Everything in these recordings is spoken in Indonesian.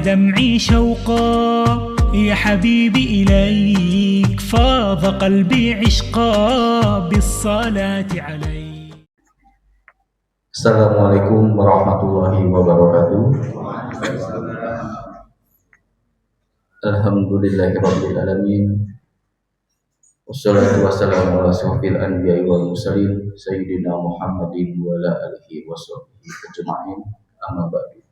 دمعي شوقا يا حبيبي إليك فاض قلبي عشقا بالصلاة عليك. Assalamualaikum warahmatullahi wabarakatuh. Alhamdulillahirabbil alamin. Wassalatu wassalamu ala asyrofil anbiya'i wal mursalin sayyidina Muhammadin wa ala alihi washabbihi ajma'in. Amma ba'du.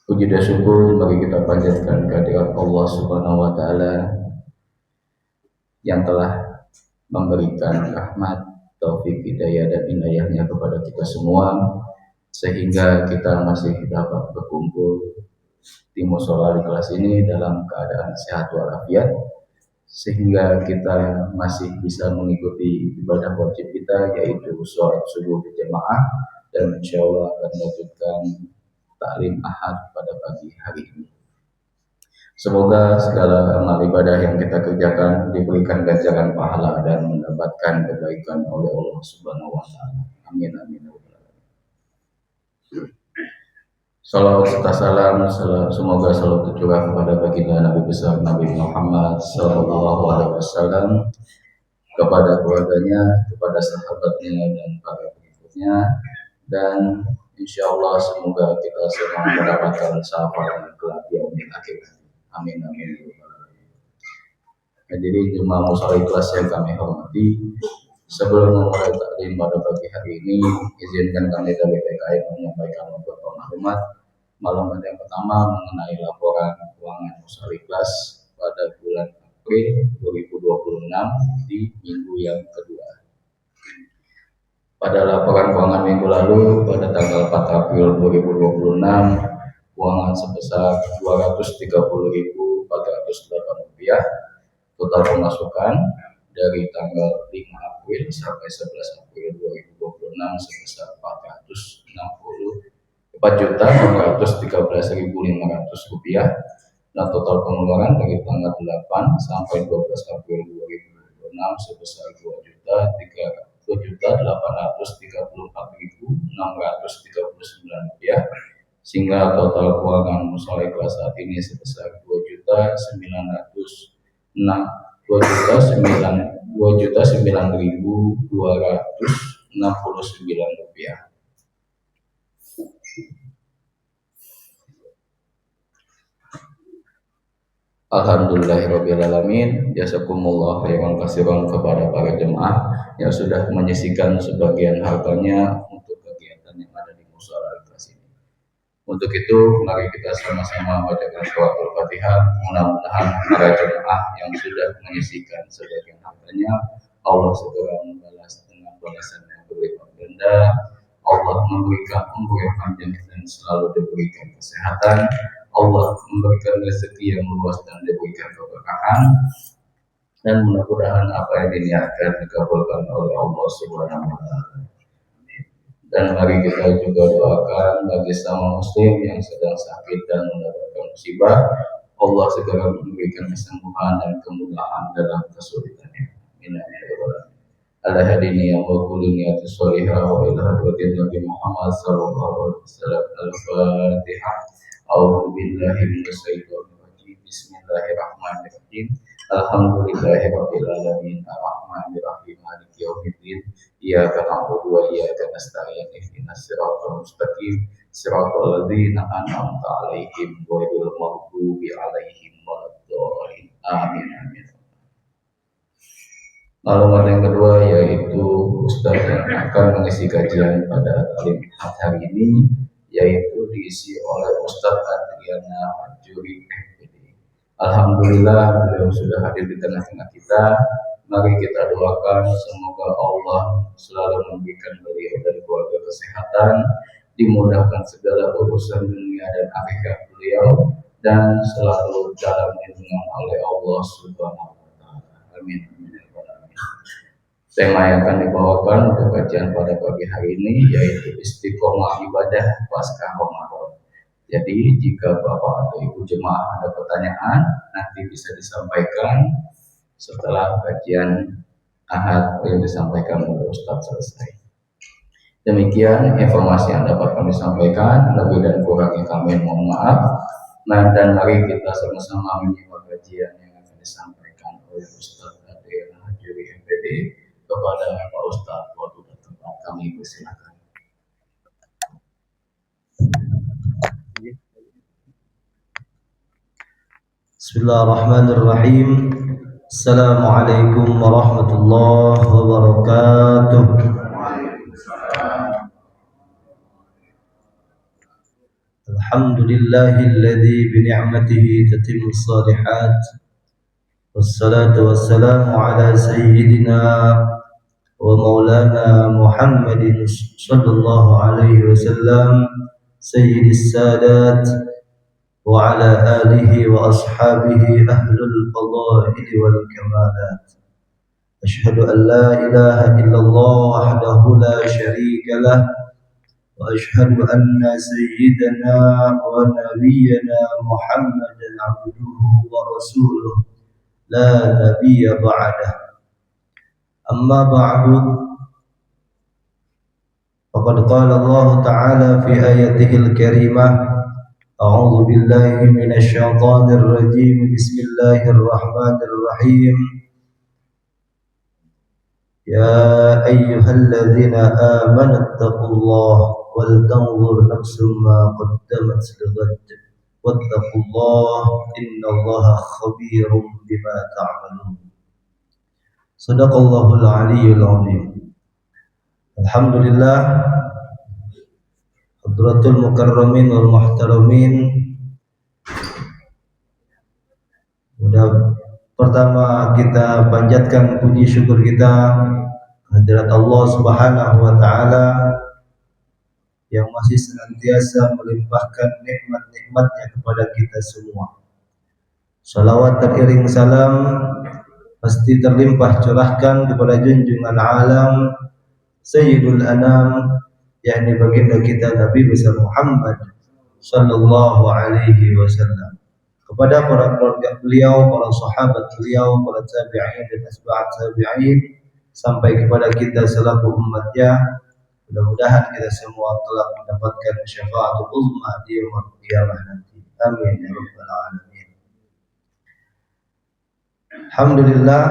Puji dan syukur mari kita panjatkan kehadirat Allah Subhanahu wa taala yang telah memberikan rahmat, taufik, hidayah dan inayahnya kepada kita semua sehingga kita masih dapat berkumpul di mushola di kelas ini dalam keadaan sehat walafiat, sehingga kita masih bisa mengikuti ibadah wajib kita yaitu sholat subuh berjamaah dan insya Allah akan melanjutkan taklim ahad pada pagi hari ini. Semoga segala amal ibadah yang kita kerjakan diberikan ganjaran pahala dan mendapatkan kebaikan oleh Allah Subhanahu wa taala. Amin amin. Salawat serta salam semoga selalu tercurah kepada baginda Nabi besar Nabi Muhammad sallallahu alaihi wasallam, kepada keluarganya, kepada sahabatnya dan para pengikutnya, dan insya Allah semoga kita semua mendapatkan syafaat kelak yaumil akhir. Amin amin. Hadirin jemaah mushola kelas yang kami hormati, sebelum memulai taklim pada pagi hari ini, izinkan kami dari PKM menyampaikan beberapa maklumat. Maklumat yang pertama mengenai laporan keuangan mushola kelas pada bulan April 2026 di minggu yang kedua. Pada laporan keuangan minggu lalu pada tanggal 4 April 2026, keuangan sebesar Rp230.408. Total pemasukan dari tanggal 5 April sampai 11 April 2026 sebesar Rp4.413.500, dan total pengeluaran dari tanggal 8 sampai 12 April 2026 sebesar Rp2.834.639, sehingga total keuangan mushola kelas saat ini sebesar Rp2.9.269.000. Alhamdulillahirabbil alamin. Jazakumullah khairan katsiran kepada para jemaah yang sudah menyisihkan sebagian hartanya untuk kegiatan yang ada di mushola kelas ini. Untuk itu mari kita sama-sama bacakan suratul Fatihah. Mudah-mudahan para jemaah yang sudah menyisihkan sebagian hartanya Allah segera membalas dengan balasan yang berlipat ganda. Allah memberikan umur yang panjang dan selalu diberikan kesehatan. Allah memberikan rezeki yang luas dan diberikan keberkahan, dan mudah-mudahan apa yang diniatkan dikabulkan oleh Allah Subhanahu wa taala. Dan mari kita juga doakan bagi sama muslim yang sedang sakit dan mendapatkan musibah, Allah segera memberikan kesembuhan dan kemudahan dalam kesulitannya. Amin amin. Ala hadini ya wa kulli niyati sholihah wa ila hadratin Nabi Muhammad sallallahu alaihi wasallam. Al-Fatihah. A'udzu billahi minasyaitonir rajim. Bismillahirrahmanirrahim. Alhamdulillahirabbil alamin. Arrahmanir rahim. Maliki yaumiddin. Iyyaka na'budu wa iyyaka nasta'in. Ihdinas siratal mustaqim. Siratal ladzina an'amta 'alaihim ghairil maghdubi alaihim waladdallin. Amin amin. Maklumat yang kedua yaitu Ustaz yang akan mengisi kajian pada taklim hari ini yaitu diisi oleh Ustaz Adriana Manjuri FPD. Alhamdulillah beliau sudah hadir di tengah-tengah kita. Mari kita doakan semoga Allah selalu memberikan beliau dan keluarga kesehatan, dimudahkan segala urusan dunia dan akhirat beliau, dan selalu dalam lindungan oleh Allah Subhanahu wa taala. Amin. Tema yang akan dibawakan untuk kajian pada pagi hari ini yaitu istiqomah ibadah pasca Ramadan. Jadi jika Bapak atau Ibu jemaah ada pertanyaan nanti bisa disampaikan setelah kajian ahad yang disampaikan oleh Ustaz selesai. Demikian informasi yang dapat kami sampaikan, lebih dan kurangnya kami mohon maaf. Nah, dan mari kita sama-sama menyimak kajian yang akan disampaikan oleh Ustaz Adil Hajuri MPD kepada Pak Ustaz. Waktu dan tempat kami persilakan. Bismillahirrahmanirrahim. Assalamualaikum warahmatullahi wabarakatuh. Alhamdulillahilladzi bi ni'matihi tatimmu shalihat. Wassalatu wassalamu ala sayyidina wa maulana Muhammadin sallallahu alaihi wasallam sayyidis sadat wa ala alihi wa ashabihi ahlul fadaili wal kamalat. Asyhadu an la ilaha illallah wahdahu la syarika lah wa asyhadu anna sayyidana wa nabiyyana Muhammadan abduhu wa rasuluh la nabiyya ba'dah. Amma ba'du, faqad qala Allah ta'ala fi ayatihil karimah, a'udzu billahi minasy syaithanir rajim, bismillahir rahmanir rahim. Ya ayyuhalladzina amanu taqullaha wal tanzur nafsum ma qaddamat lighad wattaqullaha innallaha khabirum bima ta'malun. Shadaqallahul aliyyul azim. Alhamdulillah, hadratul mukarramin wal muhtaramin. Pertama kita panjatkan puji syukur kita kehadirat Allah Subhanahu wa taala yang masih senantiasa melimpahkan nikmat-nikmatnya kepada kita semua. Salawat teriring salam pasti terlimpah curahkan kepada junjungan alam Sayyidul Anam, yakni baginda kita Nabi besar Muhammad sallallahu alaihi wasallam, kepada para keluarga beliau, para sahabat beliau, para tabi'in dan asba'at tabi'in, sampai kepada kita selaku umatnya. Mudah-mudahan kita semua telah mendapatkan syafaatul uzma di yaumul qiyamah nanti. Amin ya rabbal alamin. Alhamdulillah,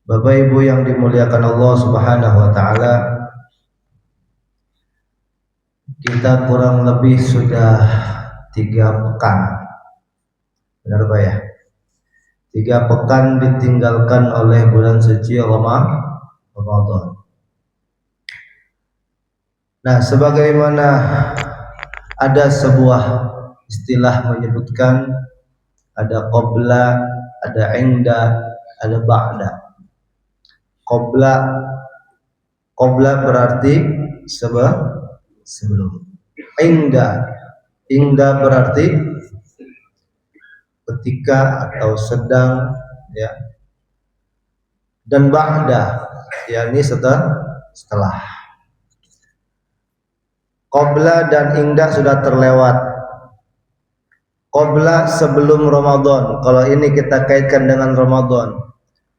Bapak Ibu yang dimuliakan Allah Subhanahu wa taala, kita kurang lebih sudah 3 pekan, benar Pak ya? 3 pekan ditinggalkan oleh bulan suci Ramadan. Nah, sebagaimana ada sebuah istilah menyebutkan ada qabla, ada inda, ada ba'da. Qabla berarti sebelum. Inda berarti ketika atau sedang, ya. Dan ba'da, yakni setelah. Qabla dan inda sudah terlewat. Qabla sebelum Ramadan, kalau ini kita kaitkan dengan Ramadan.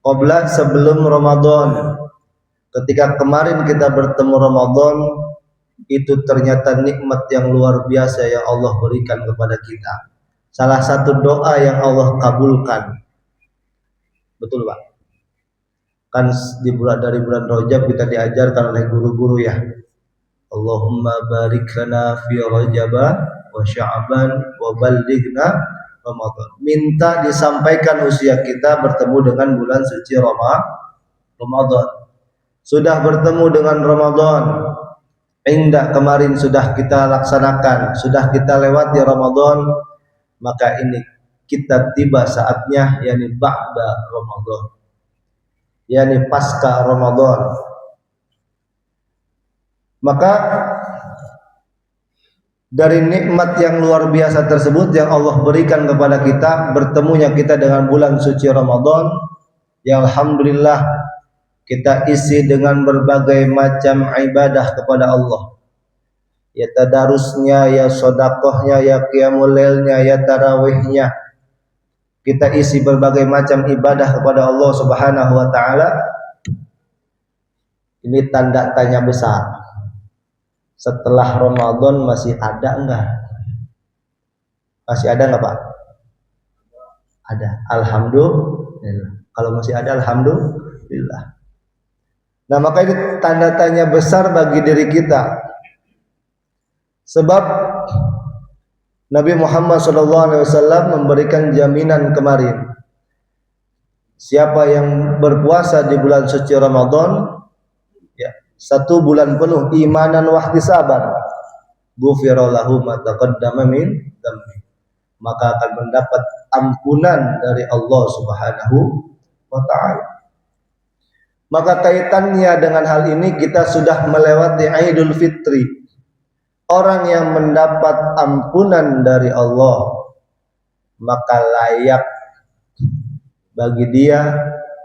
Qabla sebelum Ramadan, ketika kemarin kita bertemu Ramadan, itu ternyata nikmat yang luar biasa yang Allah berikan kepada kita. Salah satu doa yang Allah kabulkan. Betul Pak? Kan dari bulan Rajab kita diajarkan oleh guru-guru ya. Allahumma barik lana fi Rajab wa Sya'ban wa ballighna Ramadan. Minta disampaikan usia kita bertemu dengan bulan suci Ramadan. Sudah bertemu dengan Ramadan. Indah kemarin sudah kita laksanakan, sudah kita lewati Ramadan, maka ini kita tiba saatnya, yakni ba'da Ramadan, yakni pasca Ramadan. Maka dari nikmat yang luar biasa tersebut yang Allah berikan kepada kita, bertemunya kita dengan bulan suci Ramadan, yang alhamdulillah kita isi dengan berbagai macam ibadah kepada Allah. Ya tadarusnya, ya sedekahnya, ya qiyamul lailnya, ya tarawihnya. Kita isi berbagai macam ibadah kepada Allah Subhanahu wa taala. Ini tanda tanya besar. Setelah Ramadan masih ada enggak? Masih ada enggak, Pak? Ada. Alhamdulillah. Kalau masih ada, alhamdulillah. Nah, maka ini tanda tanya besar bagi diri kita. Sebab Nabi Muhammad SAW memberikan jaminan kemarin. Siapa yang berpuasa di bulan suci Ramadan, ya, 1 bulan penuh imanan wa ihtisaban, ghufira lahu ma taqaddama min dhanbi, maka akan mendapat ampunan dari Allah Subhanahu wa taala. Maka kaitannya dengan hal ini, kita sudah melewati Idul Fitri. Orang yang mendapat ampunan dari Allah, maka layak bagi dia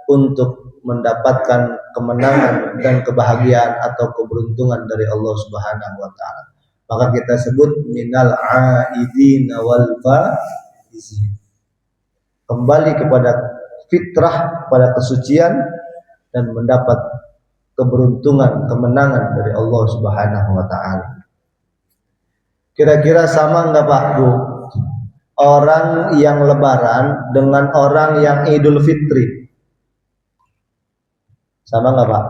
untuk mendapatkan kemenangan dan kebahagiaan atau keberuntungan dari Allah Subhanahu wa taala. Maka kita sebut minal aidina wal faizin. Kembali kepada fitrah, pada kesucian, dan mendapat keberuntungan, kemenangan dari Allah Subhanahu wa taala. Kira-kira sama enggak, Pak, Bu? Orang yang lebaran dengan orang yang Idul Fitri. Sama enggak, Pak?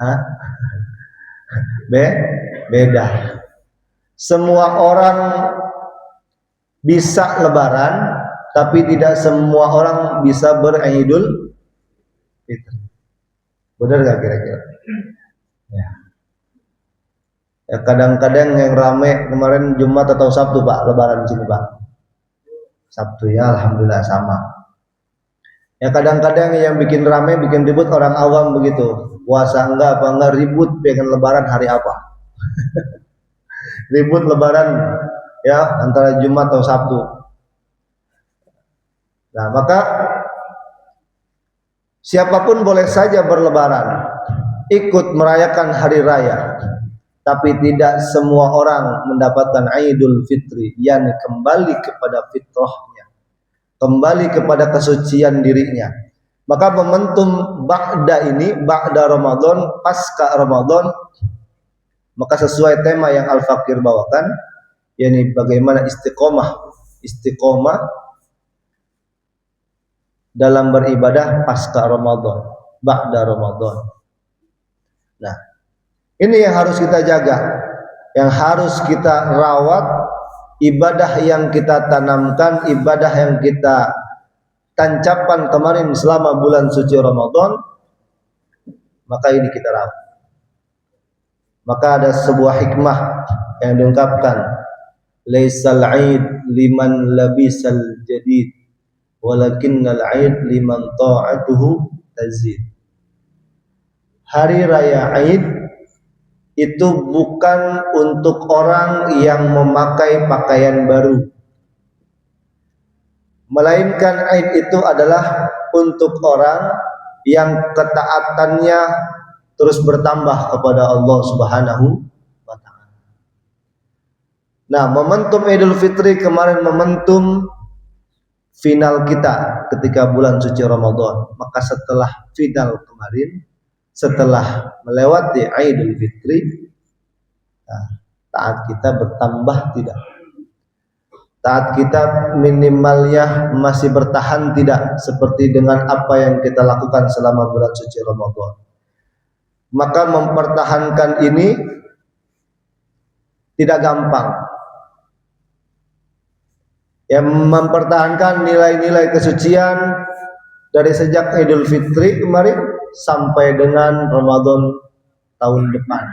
Hah? Beda. Semua orang bisa lebaran, tapi tidak semua orang bisa beridul fitri. Benar gak kira-kira? Ya. Ya, kadang-kadang yang rame kemarin Jumat atau Sabtu, Pak, lebaran di sini, Pak. Sabtu, ya, alhamdulillah sama. Ya, kadang-kadang yang bikin rame, bikin ribut orang awam begitu. Puasa enggak, apa enggak, ribut pengen lebaran hari apa? Ribut lebaran ya antara Jumat atau Sabtu. Nah, maka siapapun boleh saja berlebaran, ikut merayakan hari raya, tapi tidak semua orang mendapatkan Idul Fitri, yakni kembali kepada fitrahnya, kembali kepada kesucian dirinya. Maka momentum ba'da ini, ba'da Ramadan, pasca Ramadan, maka sesuai tema yang Al-Fakir bawakan, yakni bagaimana istiqomah dalam beribadah pasca Ramadan, ba'da Ramadan. Nah, ini yang harus kita jaga, yang harus kita rawat, ibadah yang kita tanamkan, ibadah yang kita tancapkan kemarin selama bulan suci Ramadan, maka ini kita rawat. Maka ada sebuah hikmah yang diungkapkan, laisal aid liman labisal jadid, walakinnal aid liman ta'atuhu tazid. Hari raya Aid itu bukan untuk orang yang memakai pakaian baru, melainkan Aid itu adalah untuk orang yang ketaatannya terus bertambah kepada Allah Subhanahu wa taala. Nah, momentum Idul Fitri kemarin momentum final kita ketika bulan suci Ramadan. Maka setelah final kemarin, setelah melewati Idul Fitri, nah, taat kita bertambah tidak? Taat kita minimalnya masih bertahan tidak? Seperti dengan apa yang kita lakukan selama bulan suci Ramadan. Maka mempertahankan ini tidak gampang. Ya, mempertahankan nilai-nilai kesucian dari sejak Idul Fitri kemarin sampai dengan Ramadan tahun depan,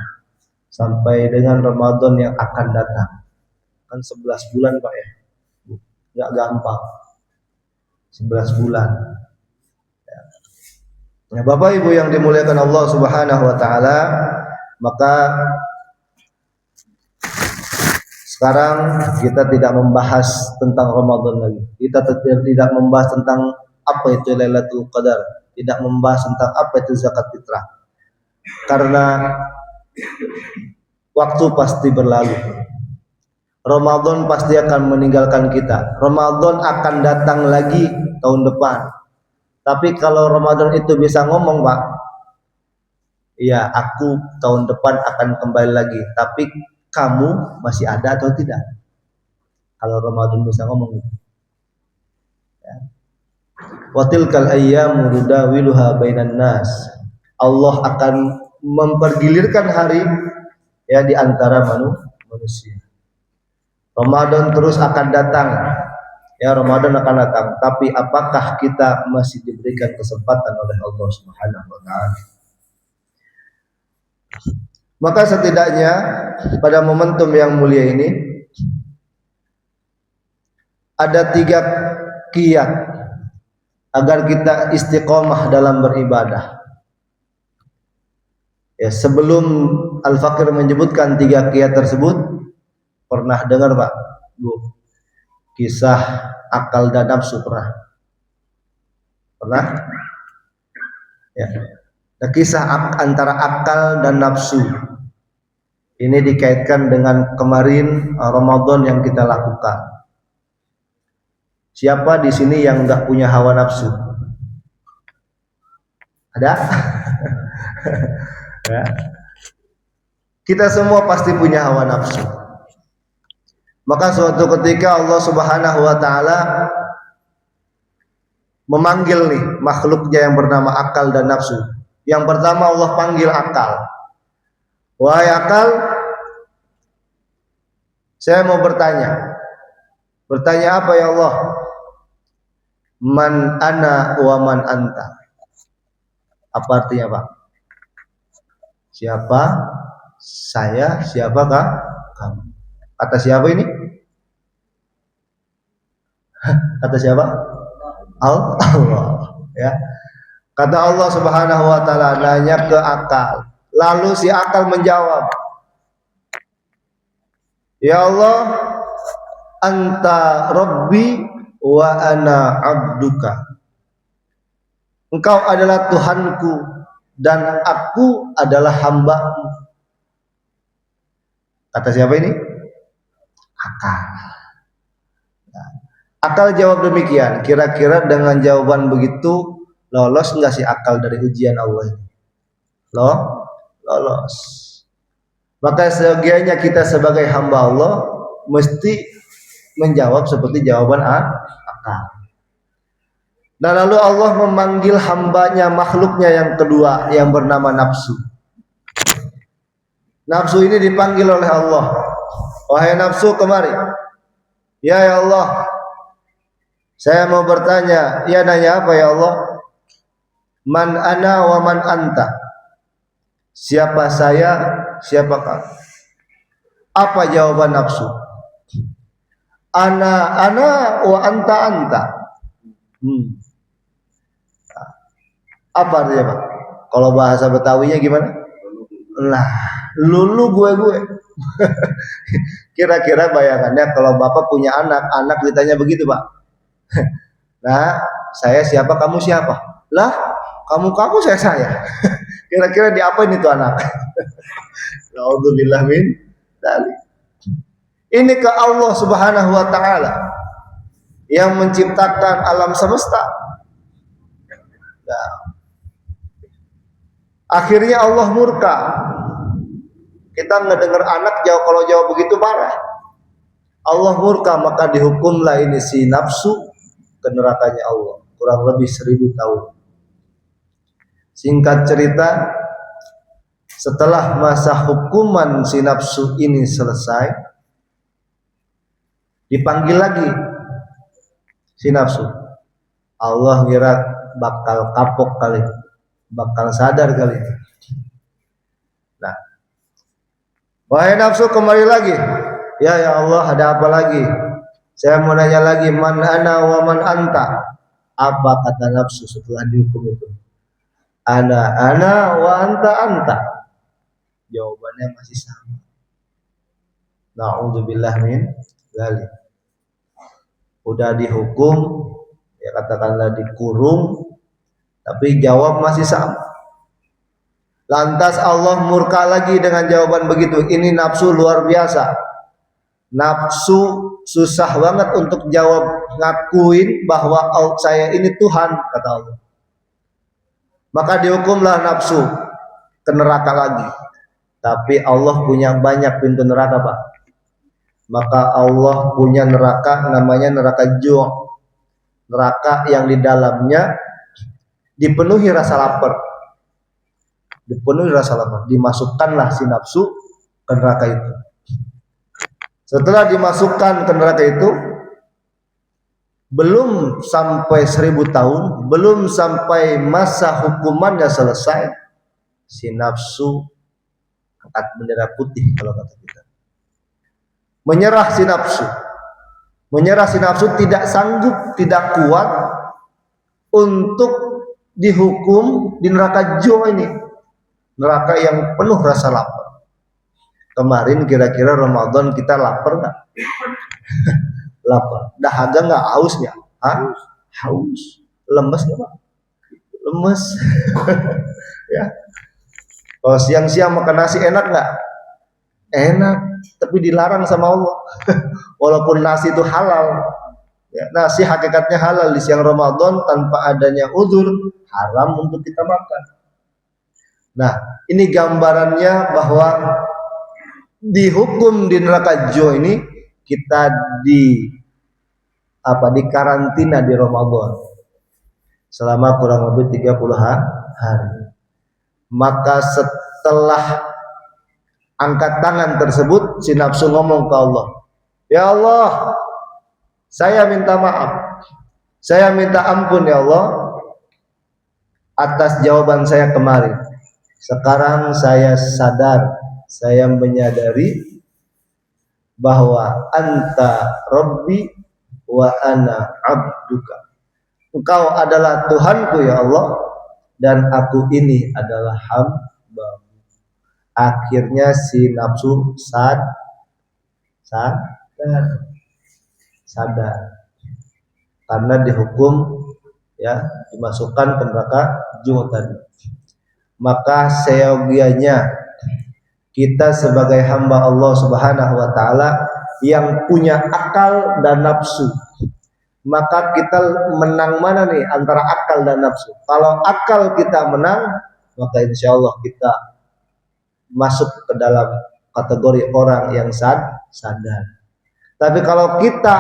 sampai dengan Ramadan yang akan datang. Kan 11 bulan, Pak, ya. Enggak gampang. 11 bulan. Ya, Bapak Ibu yang dimuliakan Allah Subhanahu wa taala, maka sekarang kita tidak membahas tentang Ramadan lagi. Kita tidak membahas tentang apa itu Lailatul Qadar, tidak membahas tentang apa itu zakat fitrah. Karena waktu pasti berlalu. Ramadan pasti akan meninggalkan kita. Ramadan akan datang lagi tahun depan. Tapi kalau Ramadan itu bisa ngomong, Pak, ya aku tahun depan akan kembali lagi, tapi kamu masih ada atau tidak? Kalau Ramadan bisa ngomong gitu. Ya. Wa tilkal ayyamu nudawiluha bainan nas. Allah akan mempergilirkan hari ya di antara manusia. Ramadan terus akan datang. Ya, Ramadan akan datang, tapi apakah kita masih diberikan kesempatan oleh Allah Subhanahu wa taala? Maka setidaknya pada momentum yang mulia ini ada 3 kiat agar kita istiqomah dalam beribadah. Ya, sebelum Al-Fakir menyebutkan 3 kiat tersebut, pernah dengar Pak, Bu, kisah akal dan nafsu pernah? Ya. Nah, kisah antara akal dan nafsu ini dikaitkan dengan kemarin Ramadan yang kita lakukan. Siapa di sini yang nggak punya hawa nafsu? Ada? Ya. Kita semua pasti punya hawa nafsu. Maka suatu ketika Allah Subhanahu wa taala memanggil nih makhluknya yang bernama akal dan nafsu. Yang pertama Allah panggil akal. Wahai akal, saya mau bertanya. Bertanya apa ya Allah? Man ana wa man anta. Apa artinya Pak? Siapa saya, siapakah kamu? Kata siapa ini? Kata siapa? Allah. Ya. Kata Allah Subhanahu wa taala nanya ke akal. Lalu si akal menjawab, ya Allah, anta Rabbi wa ana abduka. Engkau adalah Tuhanku dan aku adalah hamba-Mu. Kata siapa ini? Akal. Akal jawab demikian. Kira-kira dengan jawaban begitu lolos enggak sih akal dari ujian Allah ini? Lolos. Maka sebagiannya kita sebagai hamba Allah mesti menjawab seperti jawaban akal. Dan lalu Allah memanggil hambanya, makhluknya yang kedua yang bernama nafsu. Nafsu ini dipanggil oleh Allah. Wahai nafsu, kemari. Ya Allah, saya mau bertanya. Ya, nanya apa ya Allah? Man ana wa man anta. Siapa saya, siapa kamu? Apa jawaban nafsu? Ana wa anta. Apa artinya Pak? Kalau bahasa Betawinya gimana? Lah, lulu gue. Kira-kira bayangannya kalau Bapak punya anak ditanya begitu Pak. Nah, saya siapa, kamu siapa? Lah, kamu saya. Kira-kira diapain itu anak? Alhamdulillah min dzalik. Ini ke Allah Subhanahu wa taala yang menciptakan alam semesta. Nah, akhirnya Allah murka. Kita ngedengar anak kalau jawab begitu parah. Allah murka, maka dihukumlah ini si nafsu ke nerakanya Allah kurang lebih 1000 tahun. Singkat cerita, setelah masa hukuman si nafsu ini selesai, dipanggil lagi si nafsu. Allah kira bakal kapok kali, bakal sadar kali. Nah, wahai nafsu, kembali lagi. Ya Allah, ada apa lagi? Saya mau nanya lagi, man ana wa man anta. Apa kata nafsu setelah dihukum itu? Ana wa anta. Jawabannya masih sama. Na'udzubillah min dzalik. Udah dihukum, ya katakanlah dikurung, tapi jawab masih sama. Lantas Allah murka lagi dengan jawaban begitu. Ini nafsu luar biasa. Nafsu susah banget untuk jawab, ngakuin bahwa saya ini Tuhan, kata Allah. Maka dihukumlah nafsu. ke neraka lagi. Tapi Allah punya banyak pintu neraka, Pak. Maka Allah punya neraka namanya neraka ju'. Neraka yang di dalamnya dipenuhi rasa lapar. Dipenuhi rasa lapar. Dimasukkanlah si nafsu ke neraka itu. Setelah dimasukkan ke neraka itu, belum sampai 1000 tahun, belum sampai masa hukumannya selesai, si nafsu angkat bendera putih kalau kata kita. Menyerah si nafsu. Menyerah si nafsu, tidak sanggup, tidak kuat untuk dihukum di neraka ju' ini. Neraka yang penuh rasa lapar. Kemarin kira-kira Ramadan kita lapar enggak? Lapar. Dahaga enggak, hausnya? Haus. Lemes enggak, Pak? Lemes. Ya. Kalau siang-siang makan nasi enak enggak? Enak, tapi dilarang sama Allah. Walaupun nasi itu halal. Ya, nasi hakikatnya halal di siang Ramadan tanpa adanya uzur, haram untuk kita makan. Nah, ini gambarannya bahwa dihukum di neraka ju' ini kita dikarantina di Ramadan selama kurang lebih 30 hari. Maka setelah angkat tangan tersebut, si nafsu ngomong ke Allah, ya Allah, saya minta maaf, saya minta ampun ya Allah atas jawaban saya kemarin. Sekarang saya sadar, saya menyadari bahwa anta Rabbi wa ana abduka. Engkau adalah Tuhanku ya Allah, dan aku ini adalah hamba. Akhirnya si nafsu sadar karena dihukum, ya, dimasukkan ke neraka ju' tadi. Maka seyogianya kita sebagai hamba Allah Subhanahu wa taala yang punya akal dan nafsu, maka kita menang mana nih antara akal dan nafsu? Kalau akal kita menang, maka insya Allah kita masuk ke dalam kategori orang yang sadar. Tapi kalau kita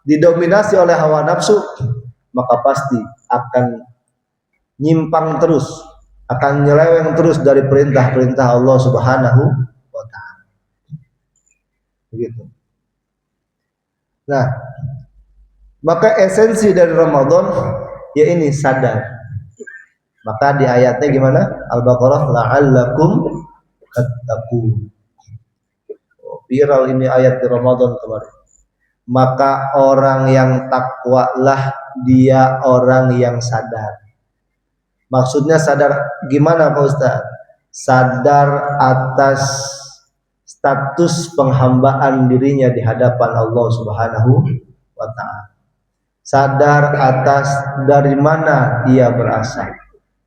didominasi oleh hawa nafsu, maka pasti akan nyimpang terus, akan nyeleweng terus dari perintah-perintah Allah Subhanahu wa taala. Begitu. Nah, maka esensi dari Ramadan ya ini sadar. Maka di ayatnya gimana? Al-Baqarah, la'allakum tattaqun. Viral ini ayat di Ramadan kemarin. Maka orang yang takwalah dia orang yang sadar. Maksudnya sadar gimana Pak Ustaz? Sadar atas status penghambaan dirinya di hadapan Allah Subhanahu wa taala. Sadar atas dari mana dia berasal.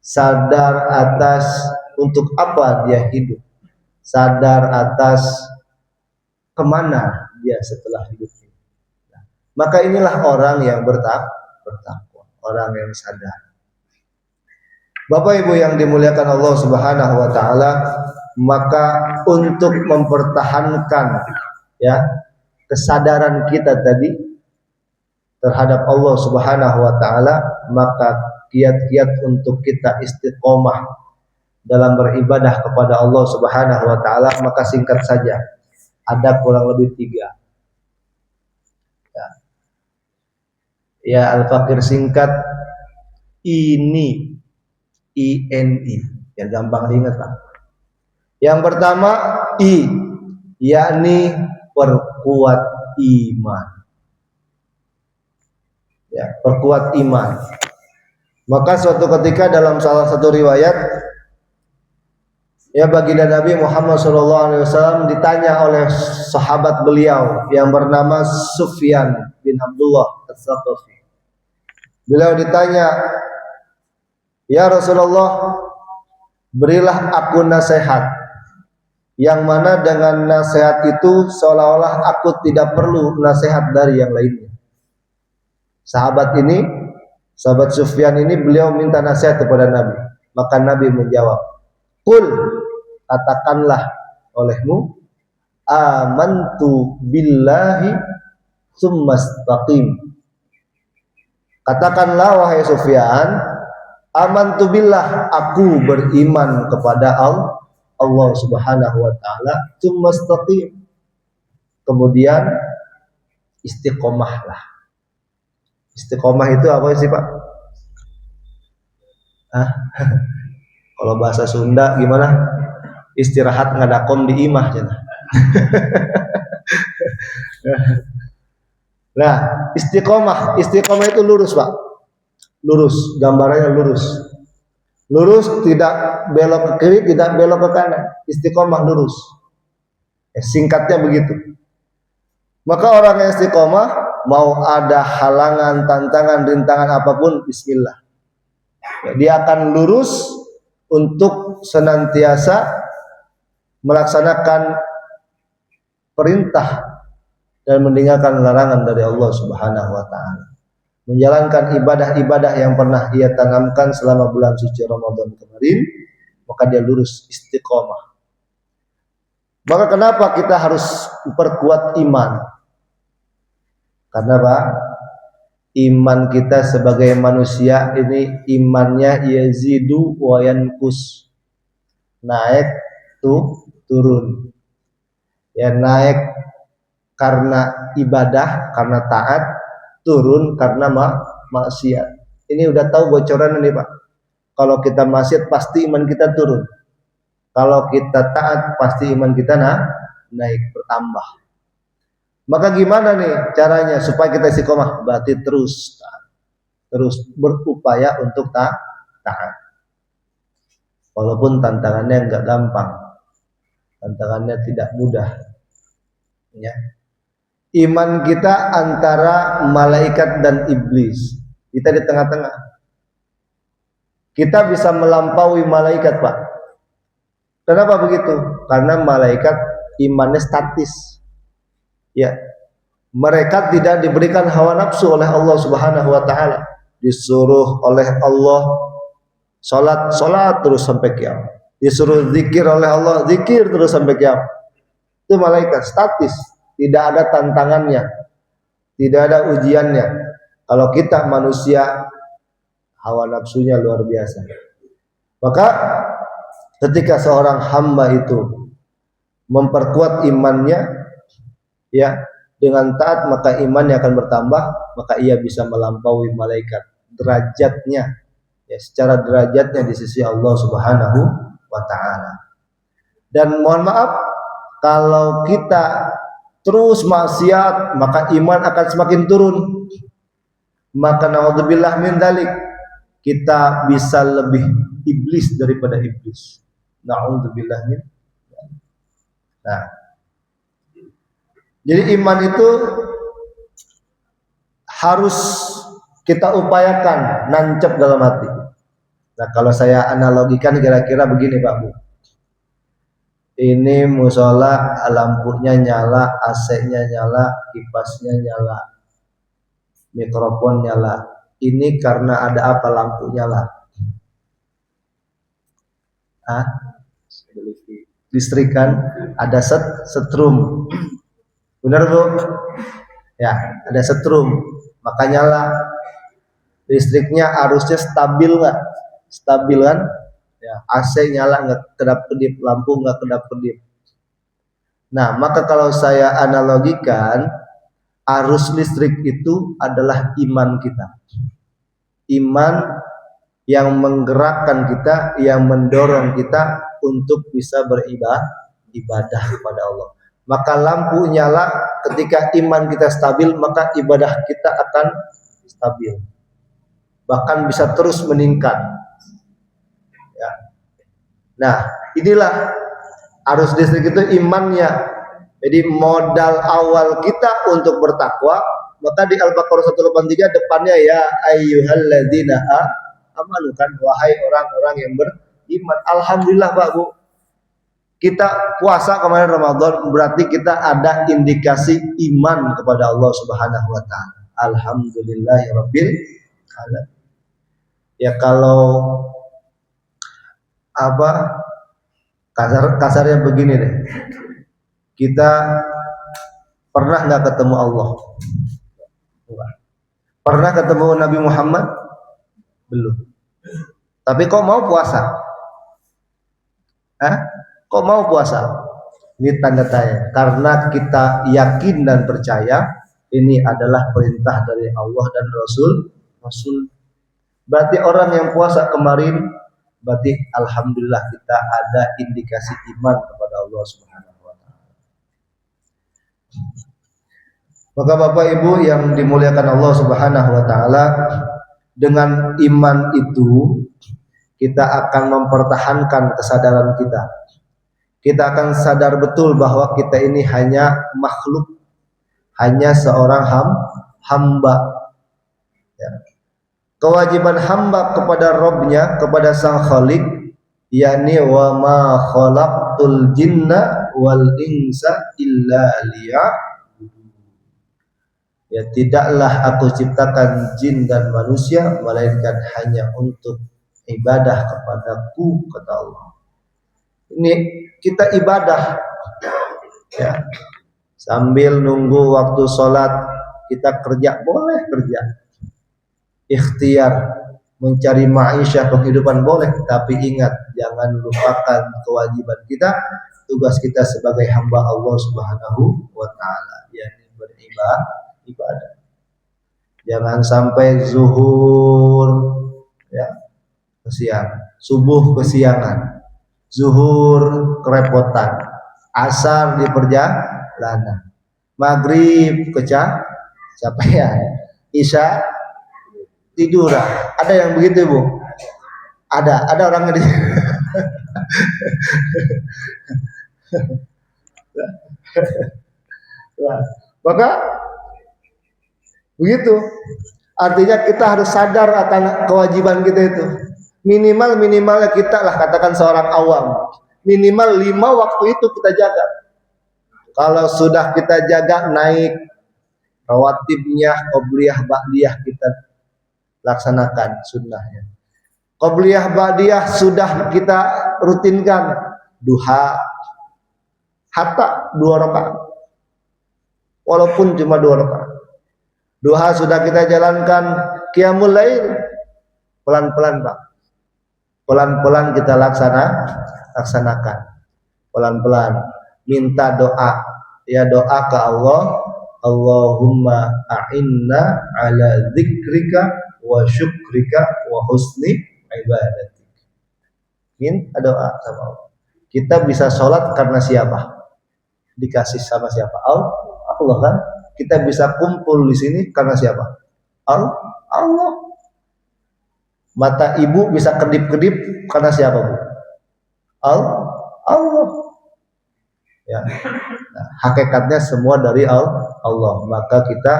Sadar atas untuk apa dia hidup. Sadar atas kemana dia setelah hidup ini. Nah, maka inilah orang yang bertakwa, orang yang sadar. Bapak Ibu yang dimuliakan Allah Subhanahu wa taala, maka untuk mempertahankan ya kesadaran kita tadi terhadap Allah Subhanahu wa taala, maka kiat-kiat untuk kita istiqomah dalam beribadah kepada Allah Subhanahu wa taala, maka singkat saja ada kurang lebih 3. Ya, Al-Fakir singkat ini INI, ya gampang diingat Pak. Yang pertama I, yakni perkuat iman. Ya, perkuat iman. Maka suatu ketika dalam salah satu riwayat, ya, baginda Nabi Muhammad SAW ditanya oleh sahabat beliau yang bernama Sufyan bin Abdullah As-Saqafi. Beliau ditanya, ya Rasulullah, berilah aku nasihat, yang mana dengan nasihat itu seolah-olah aku tidak perlu nasihat dari yang lainnya. Sahabat Sufyan ini beliau minta nasihat kepada Nabi. Maka Nabi menjawab, Qul, katakanlah olehmu, amantu billahi tsumastaqim. Katakanlah wahai Sufyan, amantu billah, aku beriman kepada Allah Subhanahu wa taala, tsumastaqim. Kemudian istiqomahlah. Istiqomah itu apa sih, Pak? Hah? Kalau bahasa Sunda gimana? Istirahat ngadakom di imah cenah. Nah, istiqomah itu lurus, Pak. Lurus, gambarannya lurus. Lurus, tidak belok ke kiri, tidak belok ke kanan. Istiqomah lurus. Singkatnya begitu. Maka orang yang istiqomah, mau ada halangan, tantangan, rintangan apapun, bismillah. Dia akan lurus untuk senantiasa melaksanakan perintah dan meninggalkan larangan dari Allah Subhanahu wa taala. Menjalankan ibadah-ibadah yang pernah ia tanamkan selama bulan suci Ramadan kemarin, maka dia lurus, istiqomah. Maka kenapa kita harus memperkuat iman? Karena Pak, iman kita sebagai manusia ini imannya yazidu wa yanqus. Naik turun. Ya, naik karena ibadah, karena taat, turun karena maksiat. Ini udah tahu bocoran ini, Pak. Kalau kita maksiat pasti iman kita turun. Kalau kita taat pasti iman kita naik, bertambah. Maka gimana nih caranya supaya kita istiqomah? Berarti terus berupaya untuk taat. Walaupun tantangannya enggak gampang. Tantangannya tidak mudah. Ya. Iman kita antara malaikat dan iblis. Kita di tengah-tengah. Kita bisa melampaui malaikat, Pak. Kenapa begitu? Karena malaikat imannya statis. Ya, mereka tidak diberikan hawa nafsu oleh Allah Subhanahu wa taala. Disuruh oleh Allah salat terus sampai kiamat. Disuruh zikir oleh Allah, zikir terus sampai kiamat. Itu malaikat statis, tidak ada tantangannya, tidak ada ujiannya. Kalau kita manusia, hawa nafsunya luar biasa. Maka ketika seorang hamba itu memperkuat imannya, ya, dengan taat, maka imannya akan bertambah, maka ia bisa melampaui malaikat derajatnya, ya, secara derajatnya di sisi Allah Subhanahu wa taala. Dan mohon maaf, kalau kita terus maksiat, maka iman akan semakin turun. Maka naudzubillah min dzalik, kita bisa lebih iblis daripada iblis. Naudzubillah min. Nah, jadi iman itu harus kita upayakan nancep dalam hati. Nah, kalau saya analogikan kira-kira begini, Pak Bu. Ini musola, lampunya nyala, AC-nya nyala, kipasnya nyala, mikrofon nyala. Ini karena ada apa lampu nyala? Listrikan, ada setrum. Benar Bu? Ya, ada setrum, maka nyala. Listriknya arusnya stabil nggak? Stabil kan? Ya, AC nyala nggak kedap-kedip, lampu nggak kedap-kedip. Nah, maka kalau saya analogikan, arus listrik itu adalah iman kita. Iman yang menggerakkan kita, yang mendorong kita untuk bisa beribadah kepada Allah. Maka lampu nyala ketika iman kita stabil, maka ibadah kita akan stabil. Bahkan bisa terus meningkat. Ya. Nah, inilah arus listrik itu imannya. Jadi modal awal kita untuk bertakwa, maka di Al-Baqarah 183 depannya ya ayyuhalladzina amanu, kan, wahai orang-orang yang beriman. Alhamdulillah Pak Bu, kita puasa kemarin Ramadan, berarti kita ada indikasi iman kepada Allah Subhanahu wa taala. Alhamdulillahirabbil alamin. Ya, kalau Kasarnya begini deh. Kita pernah nggak ketemu Allah? Pernah ketemu Nabi Muhammad? Belum. Tapi kok mau puasa? Kok mau puasa? Ini tanda tanya. Karena kita yakin dan percaya ini adalah perintah dari Allah dan Rasul. Berarti orang yang puasa kemarin, berarti alhamdulillah kita ada indikasi iman kepada Allah Subhanahu wa taala. Maka Bapak Ibu yang dimuliakan Allah Subhanahu wa taala, dengan iman itu kita akan mempertahankan kesadaran kita. Kita akan sadar betul bahwa kita ini hanya makhluk, hanya seorang hamba. Ya. Kewajiban hamba kepada Rabb-nya, kepada Sang Khalik, yakni wa ma khalaqtul jinna wal insa illa liya'budun. Ya, tidaklah aku ciptakan jin dan manusia melainkan hanya untuk ibadah kepadaku, kata Allah. Ini kita ibadah, ya. Sambil nunggu waktu sholat kita kerja, boleh kerja. Ikhtiar mencari ma'isyah, penghidupan boleh, tapi ingat jangan lupakan kewajiban kita, tugas kita sebagai hamba Allah Subhanahu wa taala, yakni beribadah. Jangan sampai zuhur ya kesiangan, subuh kesiangan, zuhur kerepotan, asar di perjalanan, maghrib kecapean, isya tiduran. Ada yang begitu, Bu? Ada orang di maka begitu. Artinya kita harus sadar akan kewajiban kita itu. Minimal kita lah, katakan seorang awam, minimal 5 waktu itu kita jaga. Kalau sudah kita jaga, naik rawatibnya, qobliyah ba'diyah kita laksanakan sunnahnya. Qobliyah ba'diyah sudah kita rutinkan, duha hatta 2 rakaat, walaupun cuma 2 rakaat. Duha sudah kita jalankan, qiyamul lail pelan-pelan, Pak. Pelan-pelan kita laksanakan. Pelan-pelan minta doa, ya, doa ke Allah, Allahumma a'inna ala dzikrika wa syukrika wa husni ibadatik. Minta doa sama Allah. Kita bisa sholat karena siapa? Dikasih sama siapa? Allah kan? Kita bisa kumpul di sini karena siapa? Allah. Mata ibu bisa kedip-kedip karena siapa, Bu? Allah. Ya. Nah, hakikatnya semua dari Allah. Maka kita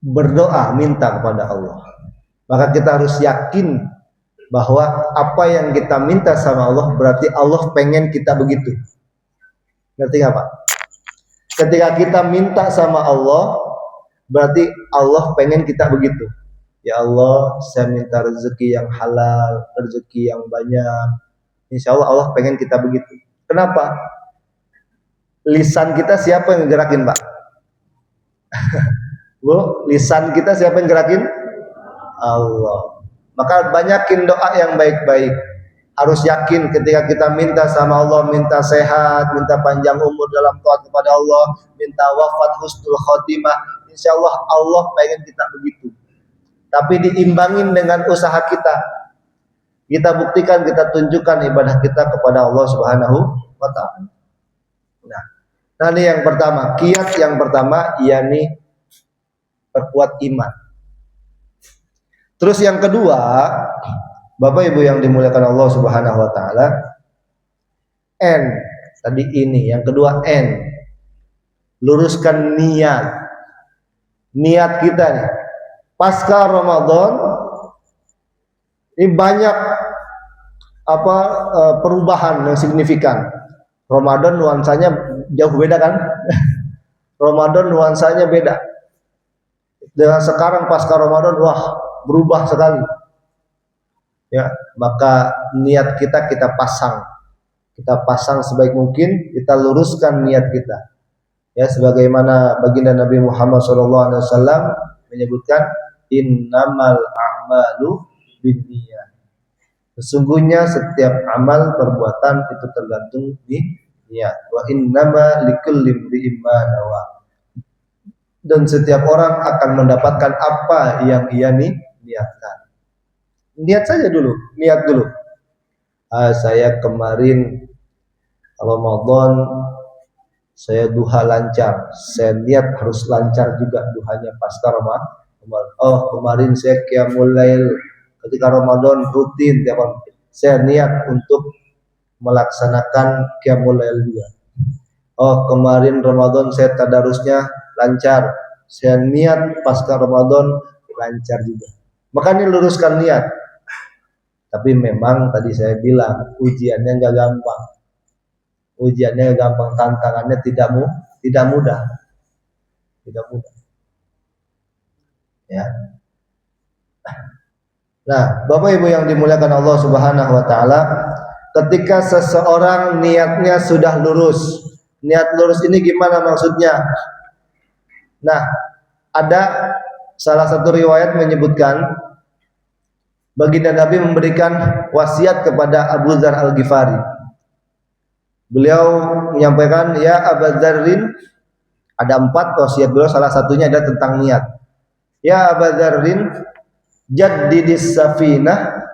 berdoa, minta kepada Allah. Maka kita harus yakin bahwa apa yang kita minta sama Allah berarti Allah pengen kita begitu. Ngerti nggak, Pak? Ketika kita minta sama Allah, berarti Allah pengen kita begitu. Ya Allah, saya minta rezeki yang halal, rezeki yang banyak. Insya Allah Allah pengen kita begitu. Kenapa? Lisan kita siapa yang gerakin, Pak? Bu, lisan kita siapa yang gerakin? Allah. Maka banyakin doa yang baik-baik. Harus yakin ketika kita minta sama Allah, minta sehat, minta panjang umur dalam taat kepada Allah, minta wafat husnul khotimah, insya Allah Allah pengen kita begitu. Tapi diimbangin dengan usaha kita. Kita buktikan, kita tunjukkan ibadah kita kepada Allah Subhanahu wa taala. Nah, ini yang pertama, kiat yang pertama, yakni perkuat iman. Terus yang kedua, Bapak Ibu yang dimuliakan Allah Subhanahu wa taala, tadi ini, yang kedua luruskan niat. Niat kita nih, pasca Ramadan ini banyak perubahan yang signifikan. Ramadan nuansanya jauh beda kan? Ramadan nuansanya beda. Dengan sekarang pasca Ramadan, wah, berubah sekali. ya, maka niat kita pasang. Kita pasang sebaik mungkin, kita luruskan niat kita. Ya, sebagaimana baginda Nabi Muhammad SAW menyebutkan innamal a'malu binniyat. Sesungguhnya setiap amal perbuatan itu tergantung di niat. Wa innama likulli imri'in ma nawa. Dan setiap orang akan mendapatkan apa yang ia niatkan. Niat saja dulu, niat dulu. Saya kemarin Ramadan saya duha lancar. Saya niat harus lancar juga duhanya pasca Ramadan. Oh, kemarin saya qiyamul lail ketika Ramadan rutin tiap malam. Saya niat untuk melaksanakan qiyamul lail juga. Oh, kemarin Ramadan saya tadarusnya lancar. Saya niat pasca Ramadan lancar juga. Makanya luruskan niat. Tapi memang tadi saya bilang ujiannya nggak gampang. Ujiannya gampang, tantangannya tidak mudah. Tidak mudah. Ya. Nah, Bapak Ibu yang dimuliakan Allah Subhanahu wa taala, ketika seseorang niatnya sudah lurus. Niat lurus ini gimana maksudnya? Nah, ada salah satu riwayat menyebutkan baginda Nabi memberikan wasiat kepada Abu Dzar Al-Ghifari. Beliau menyampaikan, ya Abu Dzarrin, ada 4 wasiat beliau, salah satunya adalah tentang niat. Ya Abu Dzarrin, jaddidis safinah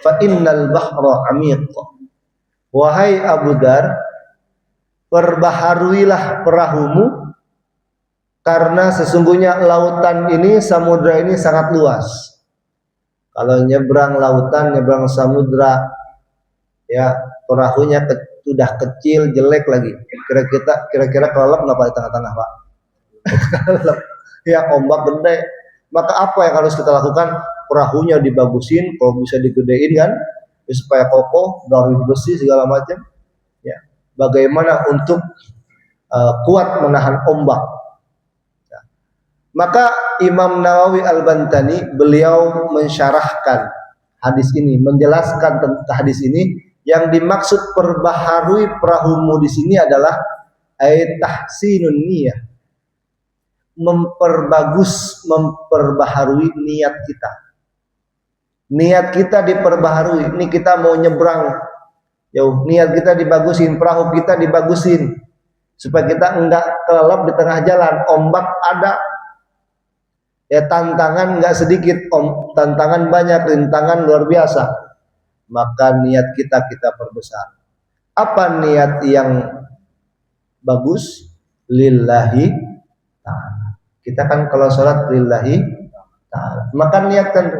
fa innal bahra amiq. Wahai Abu Dzar, perbaharuilah perahumu karena sesungguhnya lautan ini, samudra ini sangat luas. Kalau nyebrang lautan, nyebrang samudra, ya perahunya sudah kecil, jelek lagi. Kira-kira kelelep nggak di tengah-tengah, Pak? Ya, ombak gede. Maka apa yang harus kita lakukan? Perahunya dibagusin, kalau bisa digedein kan, supaya kokoh dari besi segala macam. Ya, bagaimana untuk kuat menahan ombak? Ya. Maka Imam Nawawi Al-Bantani beliau mensyarahkan hadis ini, menjelaskan tentang hadis ini. Yang dimaksud perbaharui perahumu di sini adalah tahsinun niyah, memperbaharui niat kita. Niat kita diperbaharui. Ini kita mau nyebrang jauh, niat kita dibagusin, perahu kita dibagusin supaya kita enggak kelelep di tengah jalan. Ombak ada, ya tantangan enggak sedikit, tantangan banyak, rintangan luar biasa. Maka niat kita perbesar. Apa niat yang bagus? Lillahi ta'ala. Kita kan kalau sholat lillahi ta'ala, maka niatkan,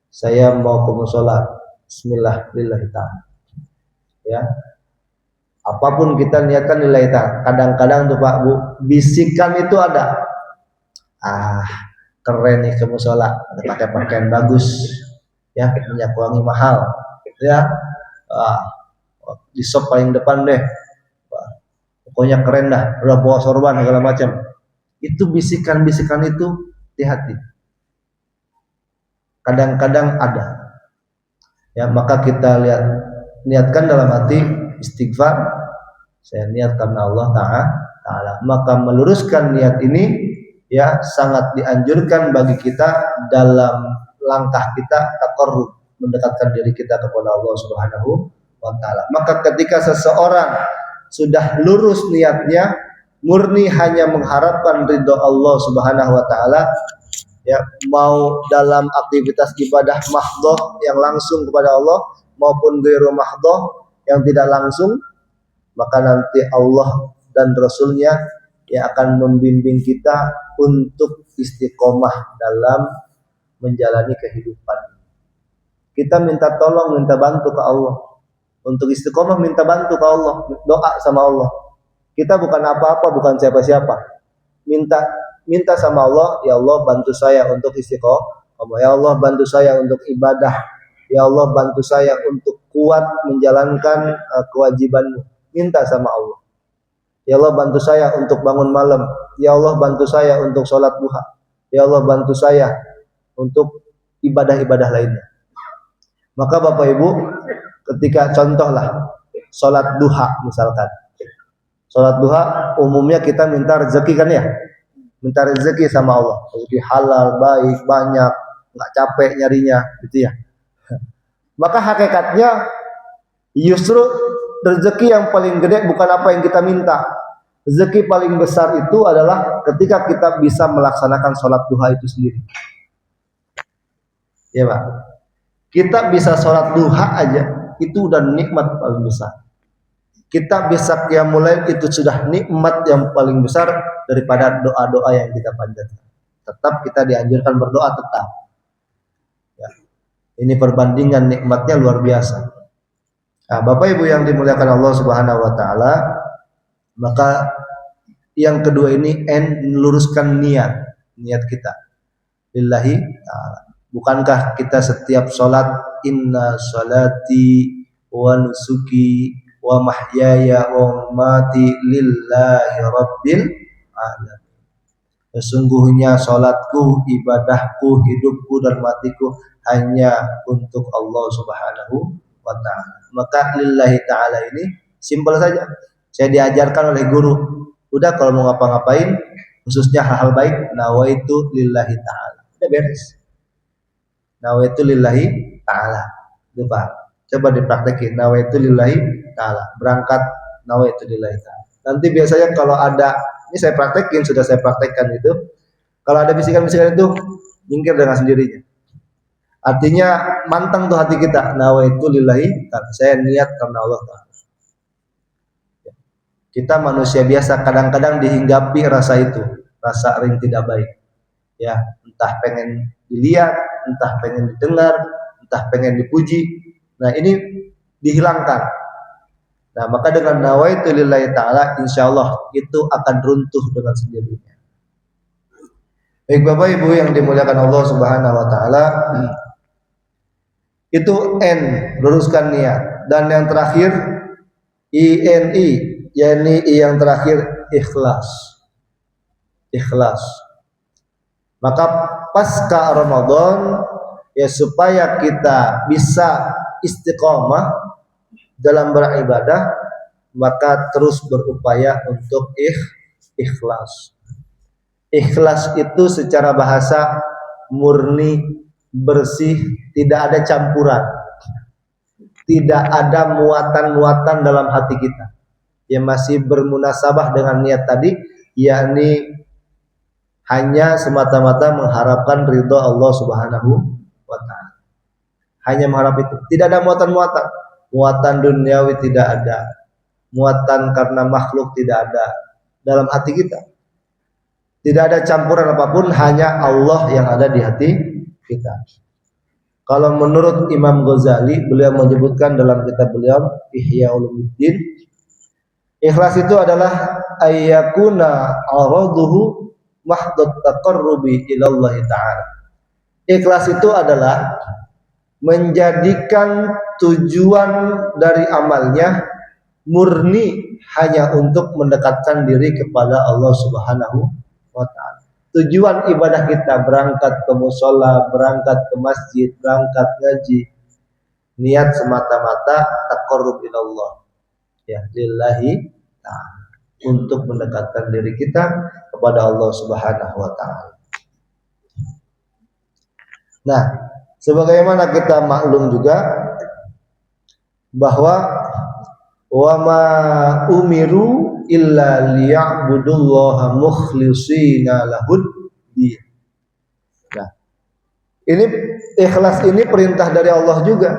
saya mau ke mushola, bismillah lillahi ta'ala. Ya, apapun kita niatkan lillahi ta'ala. Kadang-kadang tuh Pak Bu, bisikan itu ada. Keren nih ke mushola, pakai pakaian bagus, ya minyak wangi mahal, ya di shop paling depan deh, pokoknya keren dah, udah bawa sorban segala macam. Itu bisikan-bisikan itu di hati kadang-kadang ada, ya. Maka kita niatkan dalam hati, istighfar, saya niat karena Allah Ta'ala. Maka meluruskan niat ini, ya, sangat dianjurkan bagi kita dalam langkah kita taqarrub, mendekatkan diri kita kepada Allah Subhanahu wa taala. Maka ketika seseorang sudah lurus niatnya, murni hanya mengharapkan ridho Allah Subhanahu wa taala, ya, mau dalam aktivitas ibadah mahdhah yang langsung kepada Allah maupun ghairu mahdhah yang tidak langsung, maka nanti Allah dan Rasulnya yang akan membimbing kita untuk istiqomah dalam menjalani kehidupan. Kita minta tolong, minta bantu ke Allah. Untuk istiqomah minta bantu ke Allah, doa sama Allah. Kita bukan apa-apa, bukan siapa-siapa. Minta sama Allah, ya Allah bantu saya untuk istiqomah. Ya Allah bantu saya untuk ibadah. Ya Allah bantu saya untuk kuat menjalankan kewajibanmu. Minta sama Allah. Ya Allah bantu saya untuk bangun malam. Ya Allah bantu saya untuk sholat duha. Ya Allah bantu saya untuk ibadah-ibadah lainnya. Maka Bapak Ibu, ketika contohlah sholat duha misalkan, sholat duha umumnya kita minta rezeki kan ya, minta rezeki sama Allah, rezeki halal, baik, banyak, nggak capek nyarinya, gitu ya. Maka hakikatnya justru rezeki yang paling gede bukan apa yang kita minta. Rezeki paling besar itu adalah ketika kita bisa melaksanakan sholat duha itu sendiri. Ya Pak, kita bisa sholat duha aja, itu udah nikmat paling besar. Kita bisa qiyamul lail, itu sudah nikmat yang paling besar daripada doa-doa yang kita panjatkan. Tetap kita dianjurkan berdoa tetap. Ya. Ini perbandingan nikmatnya luar biasa. Nah, Bapak Ibu yang dimuliakan Allah Subhanahu wa taala, maka yang kedua ini meluruskan niat kita lillahi ta'ala. Bukankah kita setiap sholat inna sholati wa nusuki wa mahyaya wa mamati lillahi rabbil alamin. Sesungguhnya sholatku, ibadahku, hidupku dan matiku hanya untuk Allah Subhanahu wa ta'ala. Maka lillahi ta'ala ini simpel saja. Saya diajarkan oleh guru, udah kalau mau ngapa-ngapain, khususnya hal-hal baik, nawaitu lillahi ta'ala. Udah beres. Nawaitu lillahi ta'ala. Coba dipraktekin, nawaitu lillahi ta'ala. Berangkat nawaitu lillahi ta'ala. Nanti biasanya kalau ada, ini saya praktekin, sudah saya praktekkan itu, kalau ada bisikan-bisikan itu, minggir dengan sendirinya. Artinya mantang tuh hati kita, nawaitu lillahi ta'ala. Saya niat karena Allah ta'ala. Kita manusia biasa kadang-kadang dihinggapi rasa itu, rasa ring tidak baik. Ya, entah pengen dilihat, entah pengen didengar, entah pengen dipuji. Nah, ini dihilangkan. Nah, maka dengan nawaitu lillahi ta'ala, insyaallah itu akan runtuh dengan sendirinya. Baik Bapak Ibu yang dimuliakan Allah Subhanahu wa taala, itu N, luruskan niat. Dan yang terakhir INI, yakni yang terakhir ikhlas. Ikhlas. Maka pasca Ramadan, ya supaya kita bisa istiqomah dalam beribadah, maka terus berupaya untuk ikhlas. Ikhlas itu secara bahasa murni, bersih, tidak ada campuran, tidak ada muatan-muatan dalam hati kita yang masih bermunasabah dengan niat tadi, yakni hanya semata-mata mengharapkan ridha Allah Subhanahu wa ta'ala. Hanya mengharap itu, tidak ada muatan-muatan. Muatan duniawi tidak ada, muatan karena makhluk tidak ada dalam hati kita. Tidak ada campuran apapun, hanya Allah yang ada di hati kita. Kalau menurut Imam Ghazali, beliau menyebutkan dalam kitab beliau Ihya Ulumuddin, ikhlas itu adalah ayyakuna araduhu mahdut taqarrubi ilallahi ta'ala. Ikhlas itu adalah menjadikan tujuan dari amalnya murni hanya untuk mendekatkan diri kepada Allah Subhanahu wa ta'ala. Tujuan ibadah kita, berangkat ke mushola, berangkat ke masjid, berangkat ngaji, niat semata-mata taqarrub ilallah, ya lillahi ta'ala, untuk mendekatkan diri kita kepada Allah Subhanahu wa ta'ala. Nah, sebagaimana kita maklum juga bahwa wa ma umiru illa liya'budullaha mukhlishina lahud-din. Nah, ini ikhlas ini perintah dari Allah juga.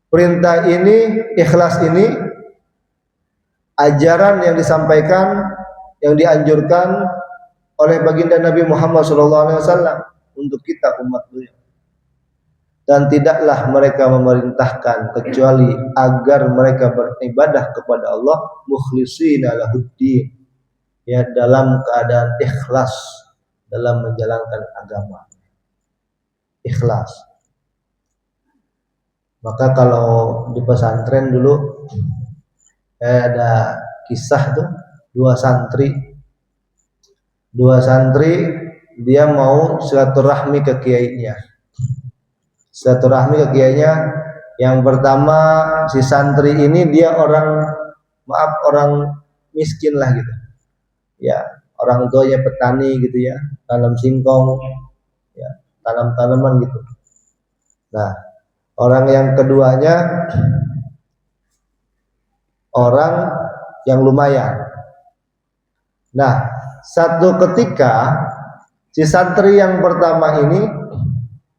Perintah ini, ikhlas ini ajaran yang disampaikan, yang dianjurkan oleh baginda Nabi Muhammad SAW untuk kita umat beliau. Dan tidaklah mereka memerintahkan kecuali agar mereka beribadah kepada Allah mukhlishina lahuddin, ya, dalam keadaan ikhlas dalam menjalankan agama. Ikhlas. Maka kalau di pesantren dulu ada kisah tuh, dua santri dia mau silaturahmi ke kiainya. silaturahmi ke kiainya. Yang pertama, si santri ini dia orang miskin lah gitu. Ya, orang tuanya petani gitu ya, tanam singkong, ya, tanam tanaman gitu. Nah, orang yang keduanya orang yang lumayan. Nah, satu ketika si santri yang pertama ini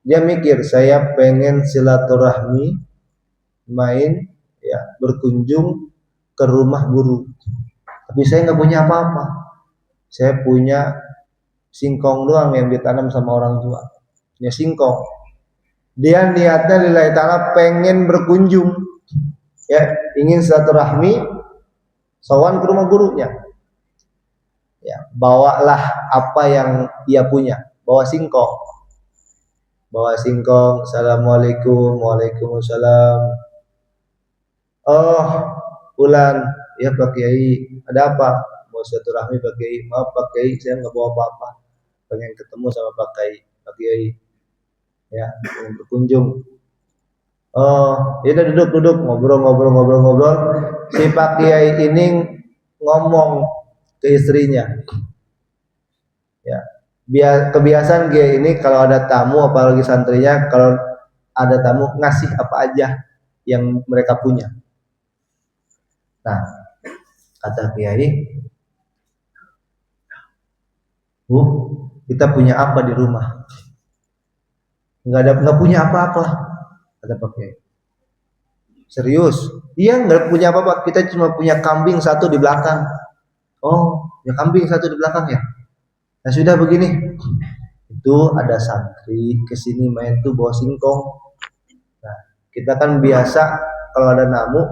dia mikir, saya pengen silaturahmi, main, ya, berkunjung ke rumah guru. Tapi saya nggak punya apa-apa. Saya punya singkong doang yang ditanam sama orang tua. Punya singkong. Dia niatnya lillahi ta'ala pengen berkunjung, ya, ingin silaturahmi, sowan ke rumah gurunya. Ya, bawalah apa yang ia punya. Bawa singkong. Assalamualaikum, waalaikumsalam. Oh, Bulan, ya Pak Kiai, ada apa? Mau silaturahmi Pak Kiai. Maaf Pak Kiai, saya nggak bawa apa-apa. Pengen ketemu sama Pak Kiai, ya, pengen berkunjung. Oh, ya udah duduk, ngobrol. Si Pak Kiai ini ngomong ke istrinya, ya. Kebiasaan Kiai ini kalau ada tamu, apalagi santrinya, kalau ada tamu ngasih apa aja yang mereka punya. Nah, kata Kiai, kita punya apa di rumah? Nggak punya apa-apa, kata Pak Kiai. Serius? Iya, nggak punya apa-apa. Kita cuma punya kambing satu di belakang. Oh, ya kambing satu di belakang ya. Nah sudah begini, itu ada santri kesini main tuh bawa singkong. Nah, kita kan biasa kalau ada namu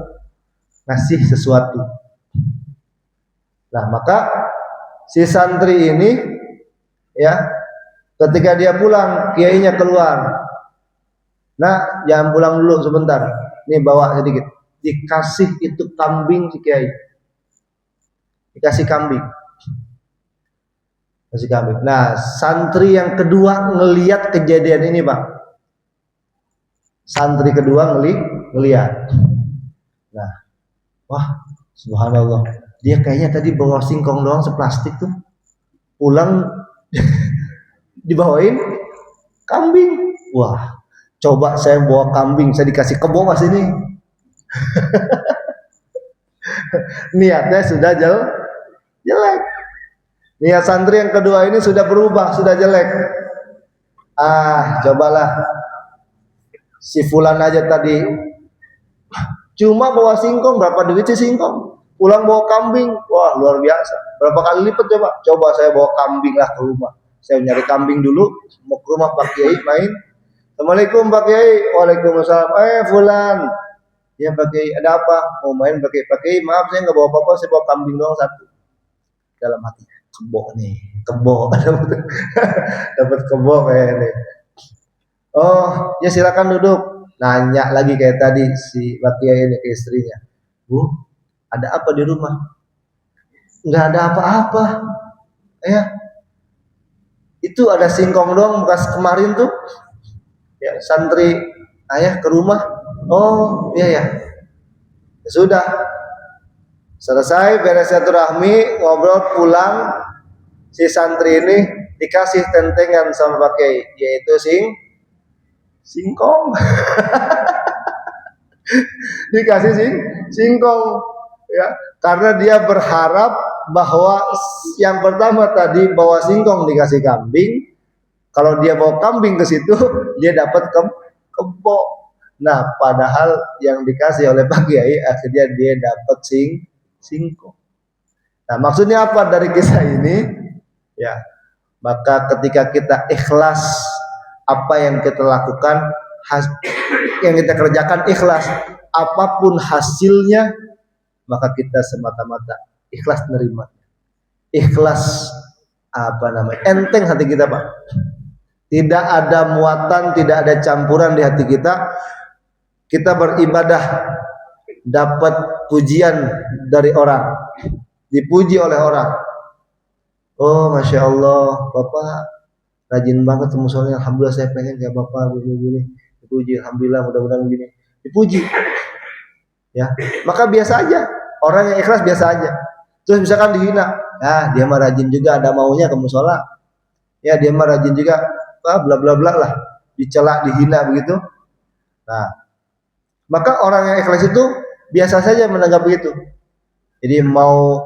ngasih sesuatu. Nah, maka si santri ini, ya, ketika dia pulang, kiainya keluar. Nah, jangan pulang dulu sebentar. Nih bawa sedikit. Dikasih itu kambing si kiai. Dikasih kambing. Kasih kambing. Nah, santri yang kedua ngelihat kejadian ini, Pak. Santri kedua ngelihat. Nah, wah, subhanallah. Dia kayaknya tadi bawa singkong doang seplastik tuh. Pulang dibawain kambing. Wah, coba saya bawa kambing, saya dikasih kebo mas ini. Niatnya sudah jelek. Niat santri yang kedua ini sudah berubah, sudah jelek. Cobalah si fulan aja tadi cuma bawa singkong, berapa duit sih singkong? Pulang bawa kambing, wah luar biasa. Berapa kali lipat coba? Coba saya bawa kambing lah ke rumah. Saya nyari kambing dulu, mau ke rumah Pak Kiai main. Assalamualaikum Pak Kiai. Waalaikumsalam. Fulan. Ya Pak Kiai, ada apa? Mau main Pak Kiai, maaf saya nggak bawa apa-apa, saya bawa kambing doang satu. Dalam hati, kebo dapat kebo kayak ini. Oh ya silakan duduk. Nanya lagi kayak tadi si Pak Kiai ini ke istrinya, Bu, ada apa di rumah? Nggak ada apa-apa, ya. Itu ada singkong doang bekas kemarin tuh, ya, santri ayah ke rumah. Oh iya ya. Sudah selesai beres silaturahmi, ngobrol pulang, si santri ini dikasih tentengan sama Pak Kiai, yaitu singkong. Dikasih singkong, ya, karena dia berharap bahwa yang pertama tadi bawa singkong dikasih kambing, kalau dia bawa kambing ke situ dia dapat kebo. Nah, padahal yang dikasih oleh Pak Kiai akhirnya dia dapat singkong. Nah, maksudnya apa dari kisah ini? Ya, maka ketika kita ikhlas apa yang kita lakukan, yang kita kerjakan ikhlas, apapun hasilnya, maka kita semata-mata ikhlas menerima. Ikhlas enteng hati kita, Pak. Tidak ada muatan, tidak ada campuran di hati kita. Kita beribadah dapat pujian dari orang, dipuji oleh orang. Oh, masya Allah, Bapak rajin banget musolnya. Alhamdulillah saya pengen kayak Bapak begini. dipuji, alhamdulillah mudah-mudahan begini, dipuji. Ya, maka biasa aja. Orang yang ikhlas biasa aja. Terus misalkan dihina, dia mah rajin juga, ada maunya ke musola. Ya, dia mah rajin juga, bla bla bla lah, dicela, dihina begitu. Nah, maka orang yang ikhlas itu biasa saja menanggapi itu. Jadi mau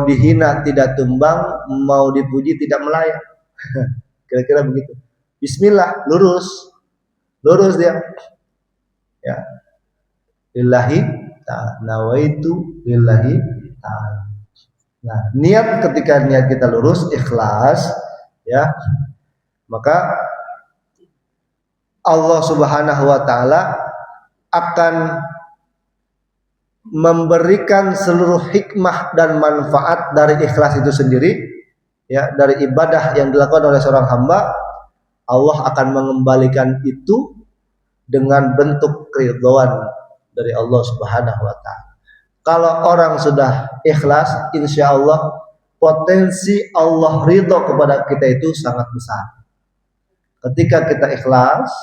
dihina tidak tumbang, mau dipuji tidak melayang. Kira-kira begitu. Bismillah, lurus dia. Ya. Lillahi ta'ala, nawaitu lillahi ta'ala. Nah, niat ketika niat kita lurus, ikhlas, ya, maka Allah Subhanahu wa taala akan memberikan seluruh hikmah dan manfaat dari ikhlas itu sendiri, ya, dari ibadah yang dilakukan oleh seorang hamba. Allah akan mengembalikan itu dengan bentuk keridhaan dari Allah Subhanahu wa taala. Kalau orang sudah ikhlas, insya Allah potensi Allah ridho kepada kita itu sangat besar. Ketika kita ikhlas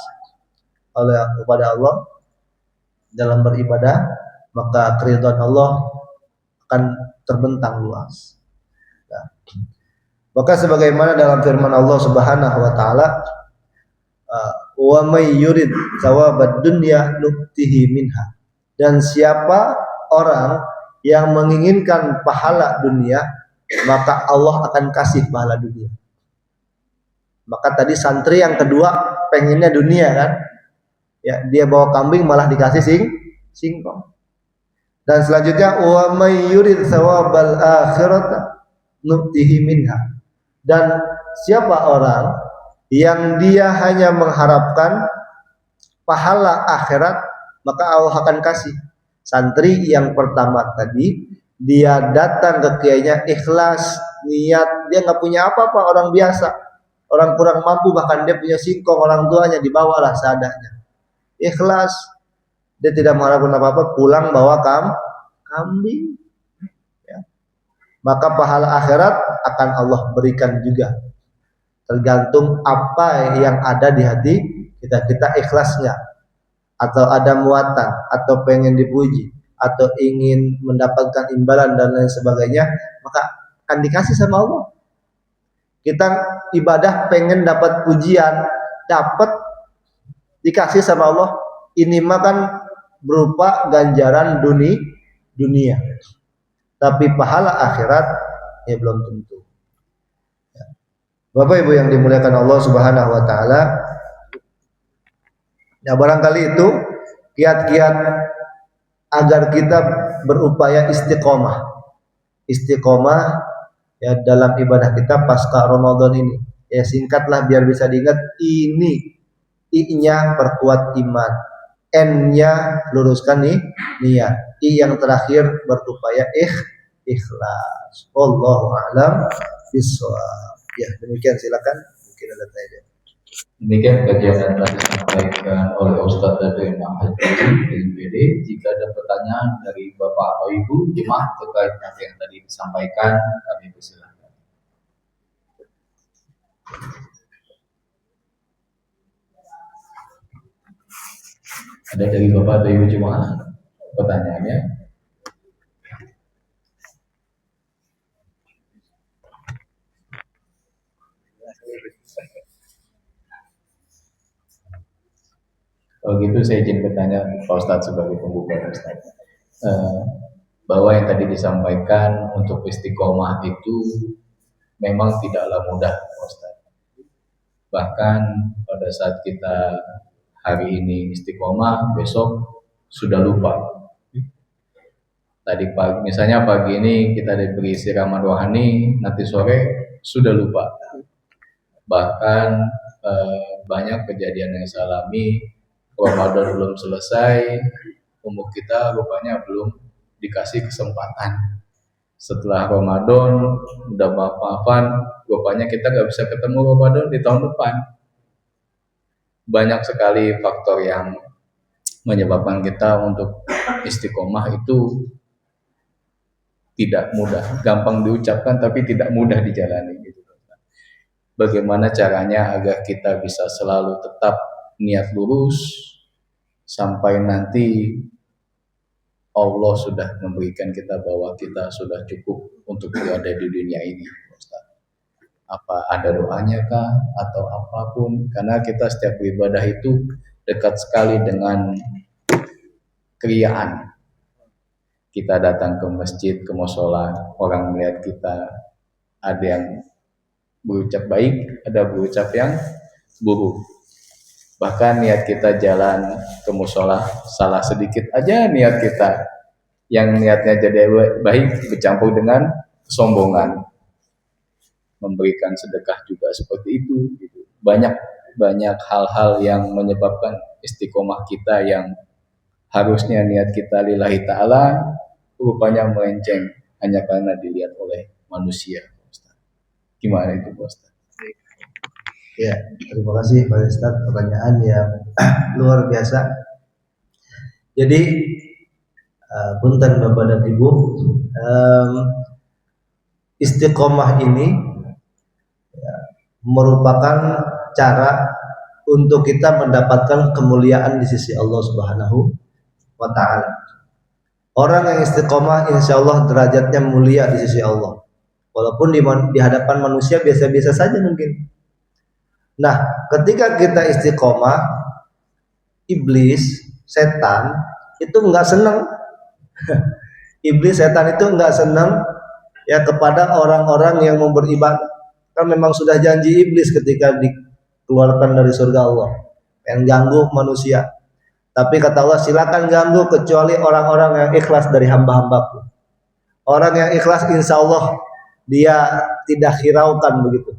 kepada Allah dalam beribadah, maka keridhaan Allah akan terbentang luas. Ya. Maka sebagaimana dalam firman Allah Subhanahu wa taala, wa may yurid thawabad dunya nu'tihi minha. Dan siapa orang yang menginginkan pahala dunia, maka Allah akan kasih pahala dunia. Maka tadi santri yang kedua pengennya dunia kan, ya, dia bawa kambing malah dikasih singkong. Dan selanjutnya wa may yurid thawabal akhirata nu'tihi minha. Dan siapa orang yang dia hanya mengharapkan pahala akhirat, maka Allah akan kasih. Santri yang pertama tadi, dia datang ke kiainya ikhlas, niat, dia nggak punya apa-apa, orang biasa, orang kurang mampu, bahkan dia punya singkong orang tuanya, dibawalah seadanya. Ikhlas, dia tidak mengharapkan apa-apa, pulang bawa kambing. Ya. Maka pahala akhirat akan Allah berikan juga. Tergantung apa yang ada di hati kita ikhlasnya, atau ada muatan, atau pengen dipuji, atau ingin mendapatkan imbalan dan lain sebagainya, maka akan dikasih sama Allah. Kita ibadah pengen dapat pujian, dapat dikasih sama Allah, ini mah kan berupa ganjaran dunia. Tapi pahala akhirat ya belum tentu. Bapak Ibu yang dimuliakan Allah Subhanahu wa taala, ya barangkali itu kiat-kiat agar kita berupaya istiqomah ya dalam ibadah kita pasca Ramadan ini. Ya singkatlah biar bisa diingat, ini I-nya perkuat iman, N-nya luruskan niat, I yang terakhir berupaya ikhlas. Wallahu a'lam bishawab. Ya, demikian, silakan. Mungkin ada tanya. Demikian kajian yang telah disampaikan oleh Ustadz dari Ma'had BNPD. Jika ada pertanyaan dari Bapak atau Ibu jemaah terkait apa yang tadi disampaikan, kami persilakan. Ada dari Bapak atau Ibu jemaah pertanyaannya? Kalau gitu saya izin bertanya Pak Ustadz sebagai pembuka Ustadz, bahwa yang tadi disampaikan untuk istiqomah itu memang tidaklah mudah Pak Ustadz. Bahkan pada saat kita hari ini istiqomah, besok sudah lupa. Tadi pagi, misalnya pagi ini kita diberi siraman rohani, nanti sore sudah lupa. Bahkan banyak kejadian yang saya alami, Ramadan belum selesai, umur kita rupanya belum dikasih kesempatan. Setelah Ramadan udah maaf-maafan, rupanya kita nggak bisa ketemu Ramadan di tahun depan. Banyak sekali faktor yang menyebabkan kita untuk istiqomah itu tidak mudah, gampang diucapkan tapi tidak mudah dijalani. Bagaimana caranya agar kita bisa selalu tetap niat lurus sampai nanti Allah sudah memberikan kita bahwa kita sudah cukup untuk berada di dunia ini, Ustaz. Apa ada doanya kah atau apapun? Karena kita setiap beribadah itu dekat sekali dengan keriaan. Kita datang ke masjid, ke musola, orang melihat kita, ada yang berucap baik, ada berucap yang buruk. Bahkan niat kita jalan ke musola, salah sedikit aja niat kita, yang niatnya jadi baik bercampur dengan kesombongan. Memberikan sedekah juga seperti itu. Banyak hal-hal yang menyebabkan istiqomah kita yang harusnya niat kita lillahi ta'ala rupanya melenceng hanya karena dilihat oleh manusia. Gimana itu, Ustaz? Ya, terima kasih Pak Ustaz, pertanyaan yang luar biasa. Jadi punten Bapak dan Ibu, istiqomah ini ya, merupakan cara untuk kita mendapatkan kemuliaan di sisi Allah Subhanahu wa Ta'ala. Orang yang istiqomah insya Allah derajatnya mulia di sisi Allah, walaupun di hadapan manusia biasa-biasa saja mungkin. Nah, ketika kita istiqomah, iblis, setan itu enggak senang. Iblis, setan itu enggak senang ya kepada orang-orang yang mau beribadah. Kan memang sudah janji iblis ketika dikeluarkan dari surga Allah, yang ganggu manusia. Tapi kata Allah, silakan ganggu kecuali orang-orang yang ikhlas dari hamba-hambaku. Orang yang ikhlas insya Allah dia tidak hiraukan begitu.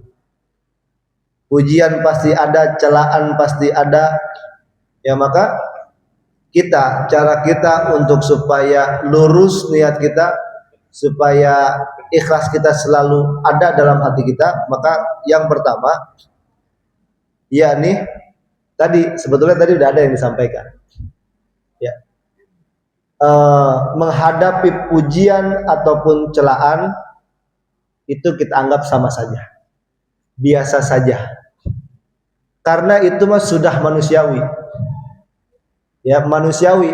Pujian pasti ada, celaan pasti ada. Ya maka cara kita untuk supaya lurus niat kita, supaya ikhlas kita selalu ada dalam hati kita, maka yang pertama yakni sebetulnya tadi udah ada yang disampaikan. Ya. Menghadapi pujian ataupun celaan itu kita anggap sama saja, biasa saja, karena itu mah sudah manusiawi. Ya, manusiawi.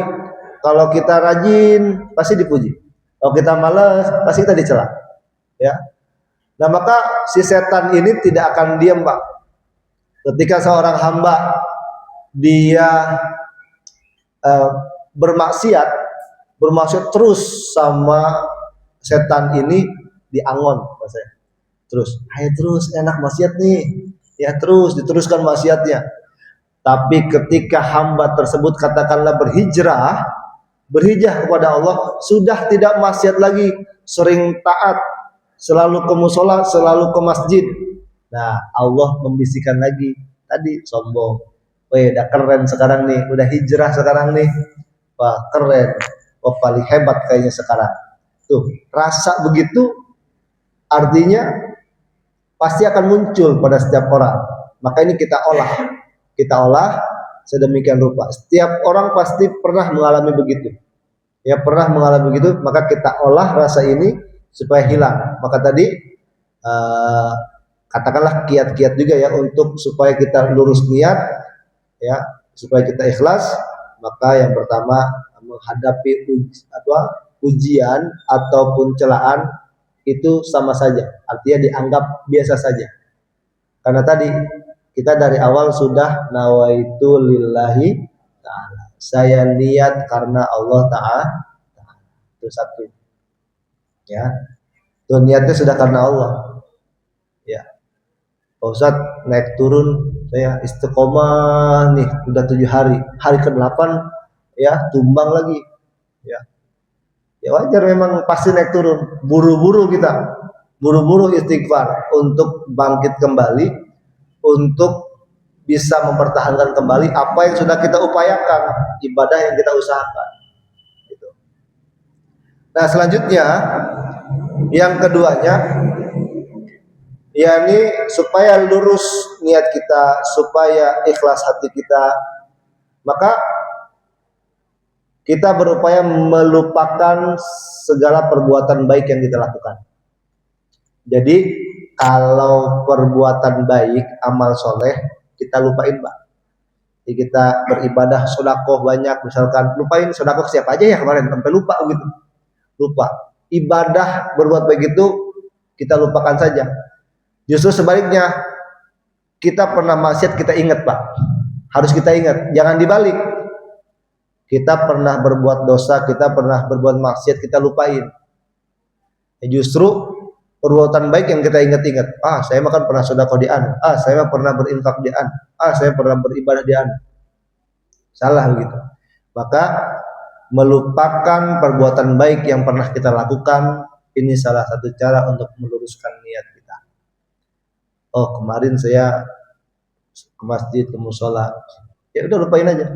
Kalau kita rajin pasti dipuji, kalau kita malas pasti kita dicela. Ya. Nah maka si setan ini tidak akan diam, Pak. Ketika seorang hamba dia bermaksiat terus sama setan ini, diangon maksudnya. Terus enak maksiat nih, ya terus diteruskan maksiatnya. Tapi ketika hamba tersebut katakanlah berhijrah kepada Allah, sudah tidak maksiat lagi, sering taat, selalu ke musola, selalu ke masjid. Nah, Allah membisikkan lagi tadi sombong. Udah keren sekarang nih, udah hijrah sekarang nih. Wah, keren. Wah, paling hebat kayaknya sekarang. Tuh, rasa begitu artinya pasti akan muncul pada setiap orang. Maka ini kita olah sedemikian rupa. Setiap orang pasti pernah mengalami begitu. Ya, pernah mengalami begitu, maka kita olah rasa ini supaya hilang. Maka tadi katakanlah kiat-kiat juga ya untuk supaya kita lurus niat, ya, supaya kita ikhlas. Maka yang pertama, menghadapi ujian ataupun celaan itu sama saja, artinya dianggap biasa saja. Karena tadi kita dari awal sudah nawaitu lillahi ta'ala, saya niat karena Allah ta'ala. Itu satu, ya, itu niatnya sudah karena Allah. Ya, Pak Ustadz naik turun, saya istiqomah nih udah 7 hari, hari ke-8 ya tumbang lagi. Ya wajar, memang pasti naik turun. Buru-buru istighfar untuk bangkit kembali, untuk bisa mempertahankan kembali apa yang sudah kita upayakan, ibadah yang kita usahakan. Gitu. Nah selanjutnya, yang keduanya, yakni supaya lurus niat kita, supaya ikhlas hati kita, maka kita berupaya melupakan segala perbuatan baik yang kita lakukan. Jadi kalau perbuatan baik, amal soleh, kita lupain, Pak. Jadi kita beribadah sedekah banyak, misalkan lupain sedekah siapa aja ya kemarin sampai lupa gitu. Lupa. Ibadah berbuat begitu kita lupakan saja. Justru sebaliknya, kita pernah maksiat kita ingat, Pak. Harus kita ingat, jangan dibalik. Kita pernah berbuat dosa, kita pernah berbuat maksiat, kita lupain. Justru perbuatan baik yang kita ingat-ingat. Saya makan pernah sedekah di anu. Saya pernah berinfak di anu. Saya pernah beribadah di anu. Salah begitu. Maka melupakan perbuatan baik yang pernah kita lakukan, ini salah satu cara untuk meluruskan niat kita. Kemarin saya ke masjid, ke musola. Ya udah lupain aja.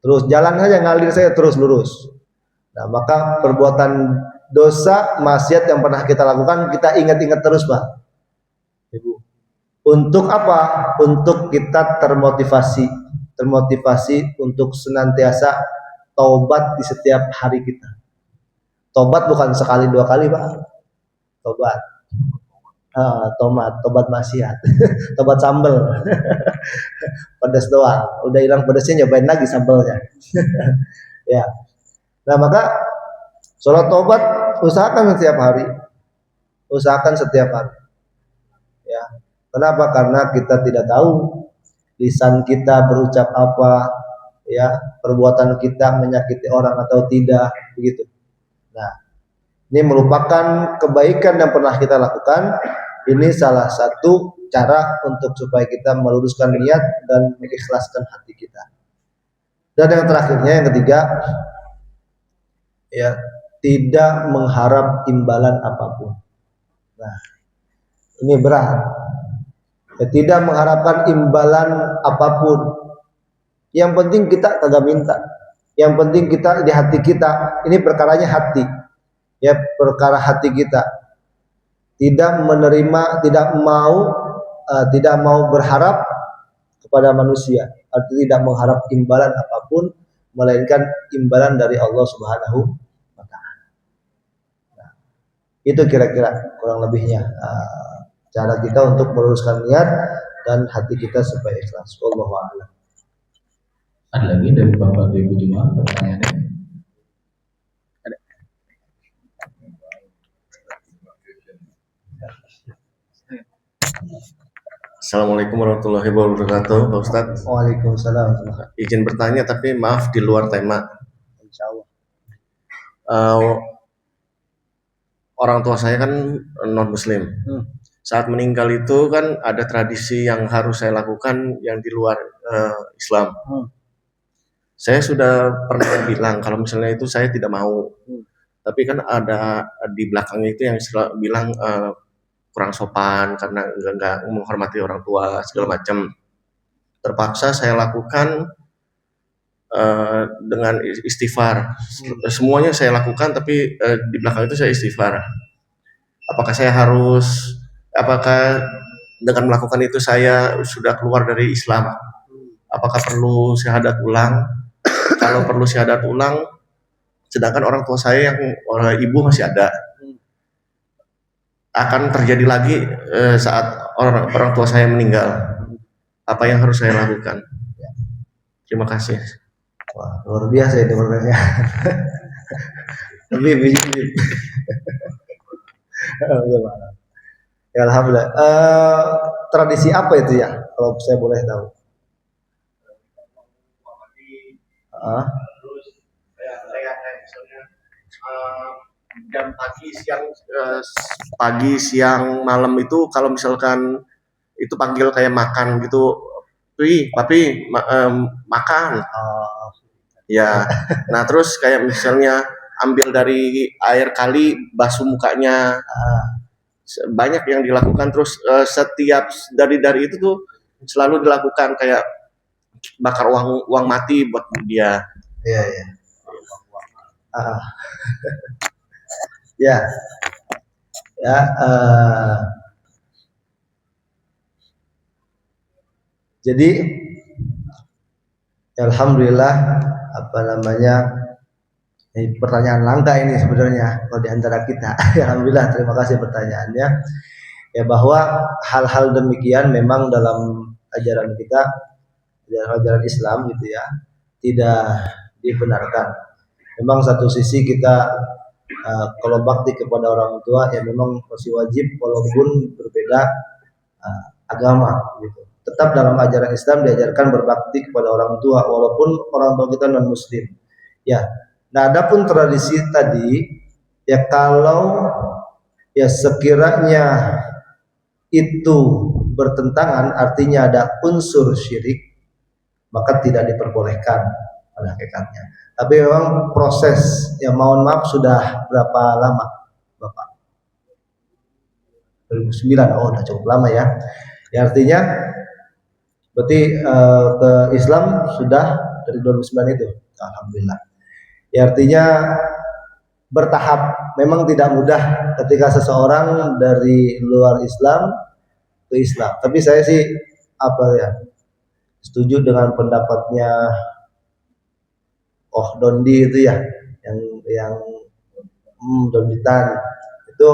Terus jalan aja ngalir saya terus lurus. Nah, maka perbuatan dosa, maksiat yang pernah kita lakukan, kita ingat-ingat terus, Pak. Ibu. Untuk apa? Untuk kita termotivasi untuk senantiasa taubat di setiap hari kita. Taubat bukan sekali dua kali, Pak. Taubat. Tobat maksiat. Tobat sambel. Pedas doang. Udah hilang pedasnya, nyobain lagi sambelnya. Ya. Nah, maka sholat taubat usahakan setiap hari. Usahakan setiap hari. Ya. Kenapa? Karena kita tidak tahu lisan kita berucap apa, ya, perbuatan kita menyakiti orang atau tidak, begitu. Nah, ini merupakan kebaikan yang pernah kita lakukan. Ini salah satu cara untuk supaya kita meluruskan niat dan mengikhlaskan hati kita. Dan yang terakhirnya, yang ketiga, ya, tidak mengharap imbalan apapun. Nah, ini berat. Ya, tidak mengharapkan imbalan apapun. Yang penting kita kagak minta. Yang penting kita di hati kita, ini perkaranya hati. Ya, perkara hati kita. Tidak menerima, tidak mau berharap kepada manusia. Artinya tidak mengharap imbalan apapun, melainkan imbalan dari Allah Subhanahu wa taala. Nah, itu kira-kira kurang lebihnya cara kita untuk meluruskan niat dan hati kita supaya ikhlas. Wallahu a'lam. Ada lagi dari Bapak Ibu Jemaah pertanyaannya? Ada. Assalamualaikum warahmatullahi wabarakatuh, Pak Ustadz. Waalaikumsalam. Izin bertanya tapi maaf di luar tema. Insyaallah. Orang tua saya kan non Muslim. Saat meninggal itu kan ada tradisi yang harus saya lakukan yang di luar Islam. Saya sudah pernah bilang kalau misalnya itu saya tidak mau. Tapi kan ada di belakangnya itu yang bilang kurang sopan karena enggak menghormati orang tua segala macam. Terpaksa saya lakukan dengan istighfar. Semuanya saya lakukan tapi di belakang itu saya istighfar. Apakah dengan melakukan itu saya sudah keluar dari Islam? Apakah perlu syahadat ulang? Kalau perlu syahadat ulang, sedangkan orang tua saya yang orang ibu masih ada, akan terjadi lagi saat orang tua saya meninggal. Apa yang harus saya lakukan? Terima kasih. Wah, luar biasa itu pertanyaannya. Lebih. Ya, alhamdulillah. Tradisi apa itu ya? Kalau saya boleh tahu. Terus kayak misalnya jam pagi, siang, malam itu kalau misalkan itu panggil kayak makan gitu, papi makan. Ya. Nah terus kayak misalnya ambil dari air kali, basuh mukanya. Banyak yang dilakukan terus setiap dari itu tuh selalu dilakukan kayak bakar uang mati buat dia. Iya. Jadi alhamdulillah pertanyaan langka ini sebenarnya kalau di antara kita. Alhamdulillah, terima kasih pertanyaannya. Ya, bahwa hal-hal demikian memang dalam ajaran kita ajaran Islam gitu ya, tidak dibenarkan. Memang satu sisi kita kalau bakti kepada orang tua ya memang masih wajib walaupun berbeda agama gitu. Tetap dalam ajaran Islam diajarkan berbakti kepada orang tua walaupun orang tua kita non muslim. Ya. Nah, adapun tradisi tadi ya kalau ya sekiranya itu bertentangan artinya ada unsur syirik maka tidak diperbolehkan pada hakikatnya. Tapi memang proses ya mohon maaf sudah berapa lama Bapak? 2009. Oh, udah cukup lama ya. Ya artinya berarti ke Islam sudah dari 2009 itu. Alhamdulillah. Ya artinya bertahap. Memang tidak mudah ketika seseorang dari luar Islam ke Islam. Tapi saya sih setuju dengan pendapatnya Dondi itu ya, yang Donditan itu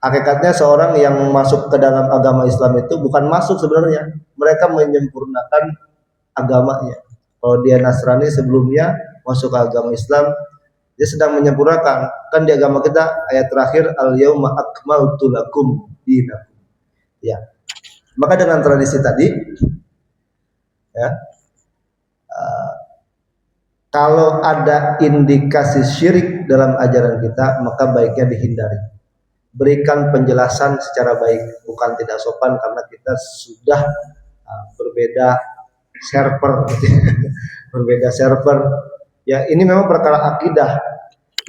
hakikatnya seorang yang masuk ke dalam agama Islam itu bukan masuk sebenarnya, mereka menyempurnakan agamanya. Kalau dia Nasrani sebelumnya masuk ke agama Islam, dia sedang menyempurnakan. Kan di agama kita ayat terakhir al-yauma akmaltu lakum dinakum. Ya. Maka dengan tradisi tadi ya, kalau ada indikasi syirik dalam ajaran kita maka baiknya dihindari. Berikan penjelasan secara baik, bukan tidak sopan karena kita sudah berbeda server berbeda server ya. Ini memang perkara akidah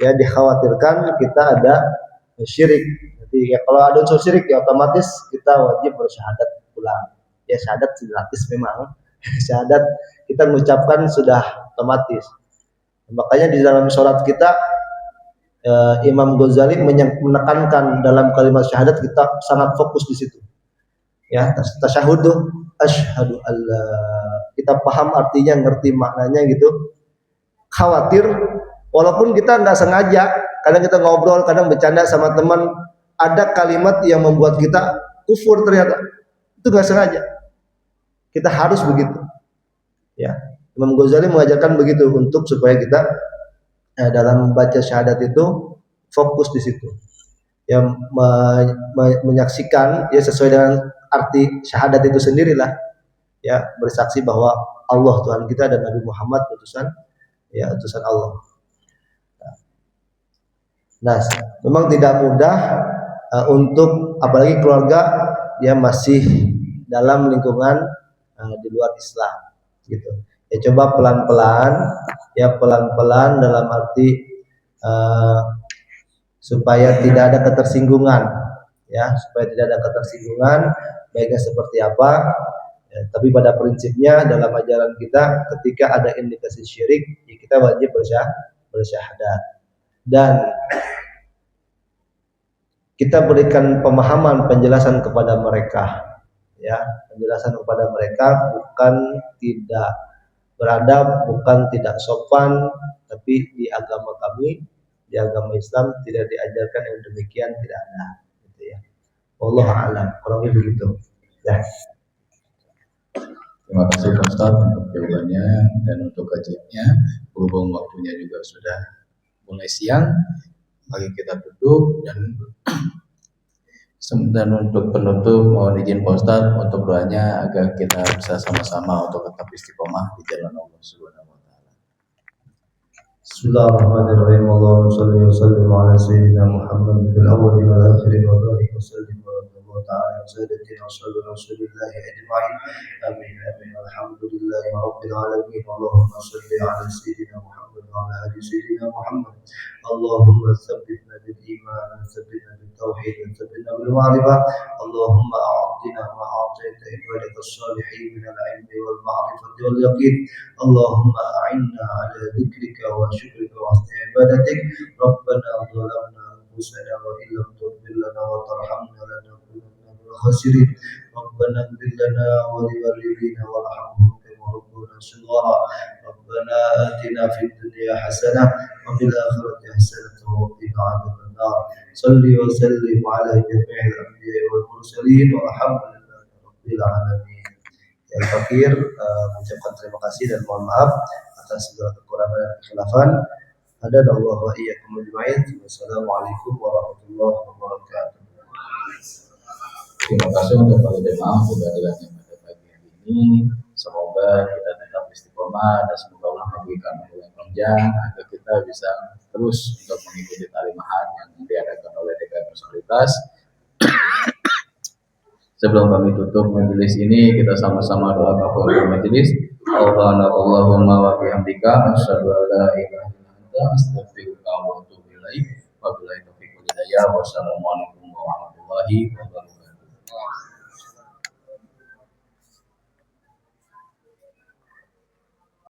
ya, dikhawatirkan kita ada syirik. Jadi ya kalau ada unsur syirik ya otomatis kita wajib bersyahadat ulang ya, syahadat gratis memang syahadat kita mengucapkan sudah otomatis. Makanya di dalam sholat kita Imam Ghazali menekankan dalam kalimat syahadat kita sangat fokus di situ. Ya, tasyahud asyhadu alla, kita paham artinya, ngerti maknanya gitu. Khawatir walaupun kita nggak sengaja, kadang kita ngobrol, kadang bercanda sama teman, ada kalimat yang membuat kita kufur ternyata. Itu nggak sengaja. Kita harus begitu. Ya. Imam Ghazali mengajarkan begitu untuk supaya kita dalam membaca syahadat itu fokus di situ. Yang menyaksikan ya sesuai dengan arti syahadat itu sendirilah. Ya, bersaksi bahwa Allah Tuhan kita dan Nabi Muhammad utusan Allah. Nah, memang tidak mudah untuk apalagi keluarga yang masih dalam lingkungan di luar Islam gitu. Ya coba pelan-pelan dalam arti supaya tidak ada ketersinggungan ya, baiknya seperti apa ya, tapi pada prinsipnya dalam ajaran kita ketika ada indikasi syirik ya kita wajib bersyahadat dan kita berikan pemahaman penjelasan kepada mereka ya, bukan tidak beradab, bukan tidak sopan, tapi di agama kami, di agama Islam tidak diajarkan yang demikian, tidak ada gitu ya. Wallahu a'lam, kurang lebih begitu ya. Terima kasih Pak Ustaz untuk jawabannya dan untuk kajiannya. Berhubung waktunya juga sudah mulai siang, mari kita tutup dan untuk penutup mohon izin Pak Ustaz untuk doanya agar kita bisa sama-sama untuk tetap istiqomah di jalan Allah Subhanahu wa taala. Bismillahirrahmanirrahim. Allahumma shalli wa sallim ala sayyidina Muhammad fil awwalin wal akhirin wa barik wa sallim wa ta'ala wa sayyidatina Rasulullahi ajma'in. Amin amin. Alhamdulillahi rabbil alamin. Allahumma shalli ala sayyidina Muhammad wa ala ali sayyidina Muhammad. Allahumma tsabbitna bil iman wa tsabbitna bil tauhid wa tsabbitna bil ma'rifah. Allahumma a'tina ma a'taita ibadaka as-salihin min al-'ilmi wal ma'rifati wal yaqin. Allahumma a'inna ala dhikrika wa syukrika wa husni ibadatik. Rabbana zalamna anfusana wa illam taghfir lana wa tarhamna lanakunanna minal khasirin. Rabbana ighfir lana wa liwalidina warhamhum kama rabbayana shighara. Rabbana atina fid dunya hasanah wa fil akhirati hasanah wa qina adzaban nar. Shalli wa sallim ala jami'il anbiya'i wal mursalin walhamdulillahi rabbil alamin. Yang fakir mengucapkan terima kasih dan mohon maaf atas segala kekurangan dan kekhilafan. Hadanallahu wa iyyakum ajma'in. Wassalamualaikum warahmatullahi wabarakatuh. Terima kasih untuk para jemaah kehadiran yang pada pagi hari ini. Semoga kita tetap istiqomah dan semoga Allah memberikan umur yang panjang agar kita bisa terus untuk mengikuti talimahat yang diadakan oleh DKM Solidaritas. Sebelum kami tutup majelis ini, kita sama-sama doa kafaratul majelis. Allahumma wa bihamdika asyhadu an la ilaha illa anta astaghfiruka wa atubu ilaik. Wabillahi taufiq wal hidayah. Wassalamualaikum warahmatullahi wabarakatuh.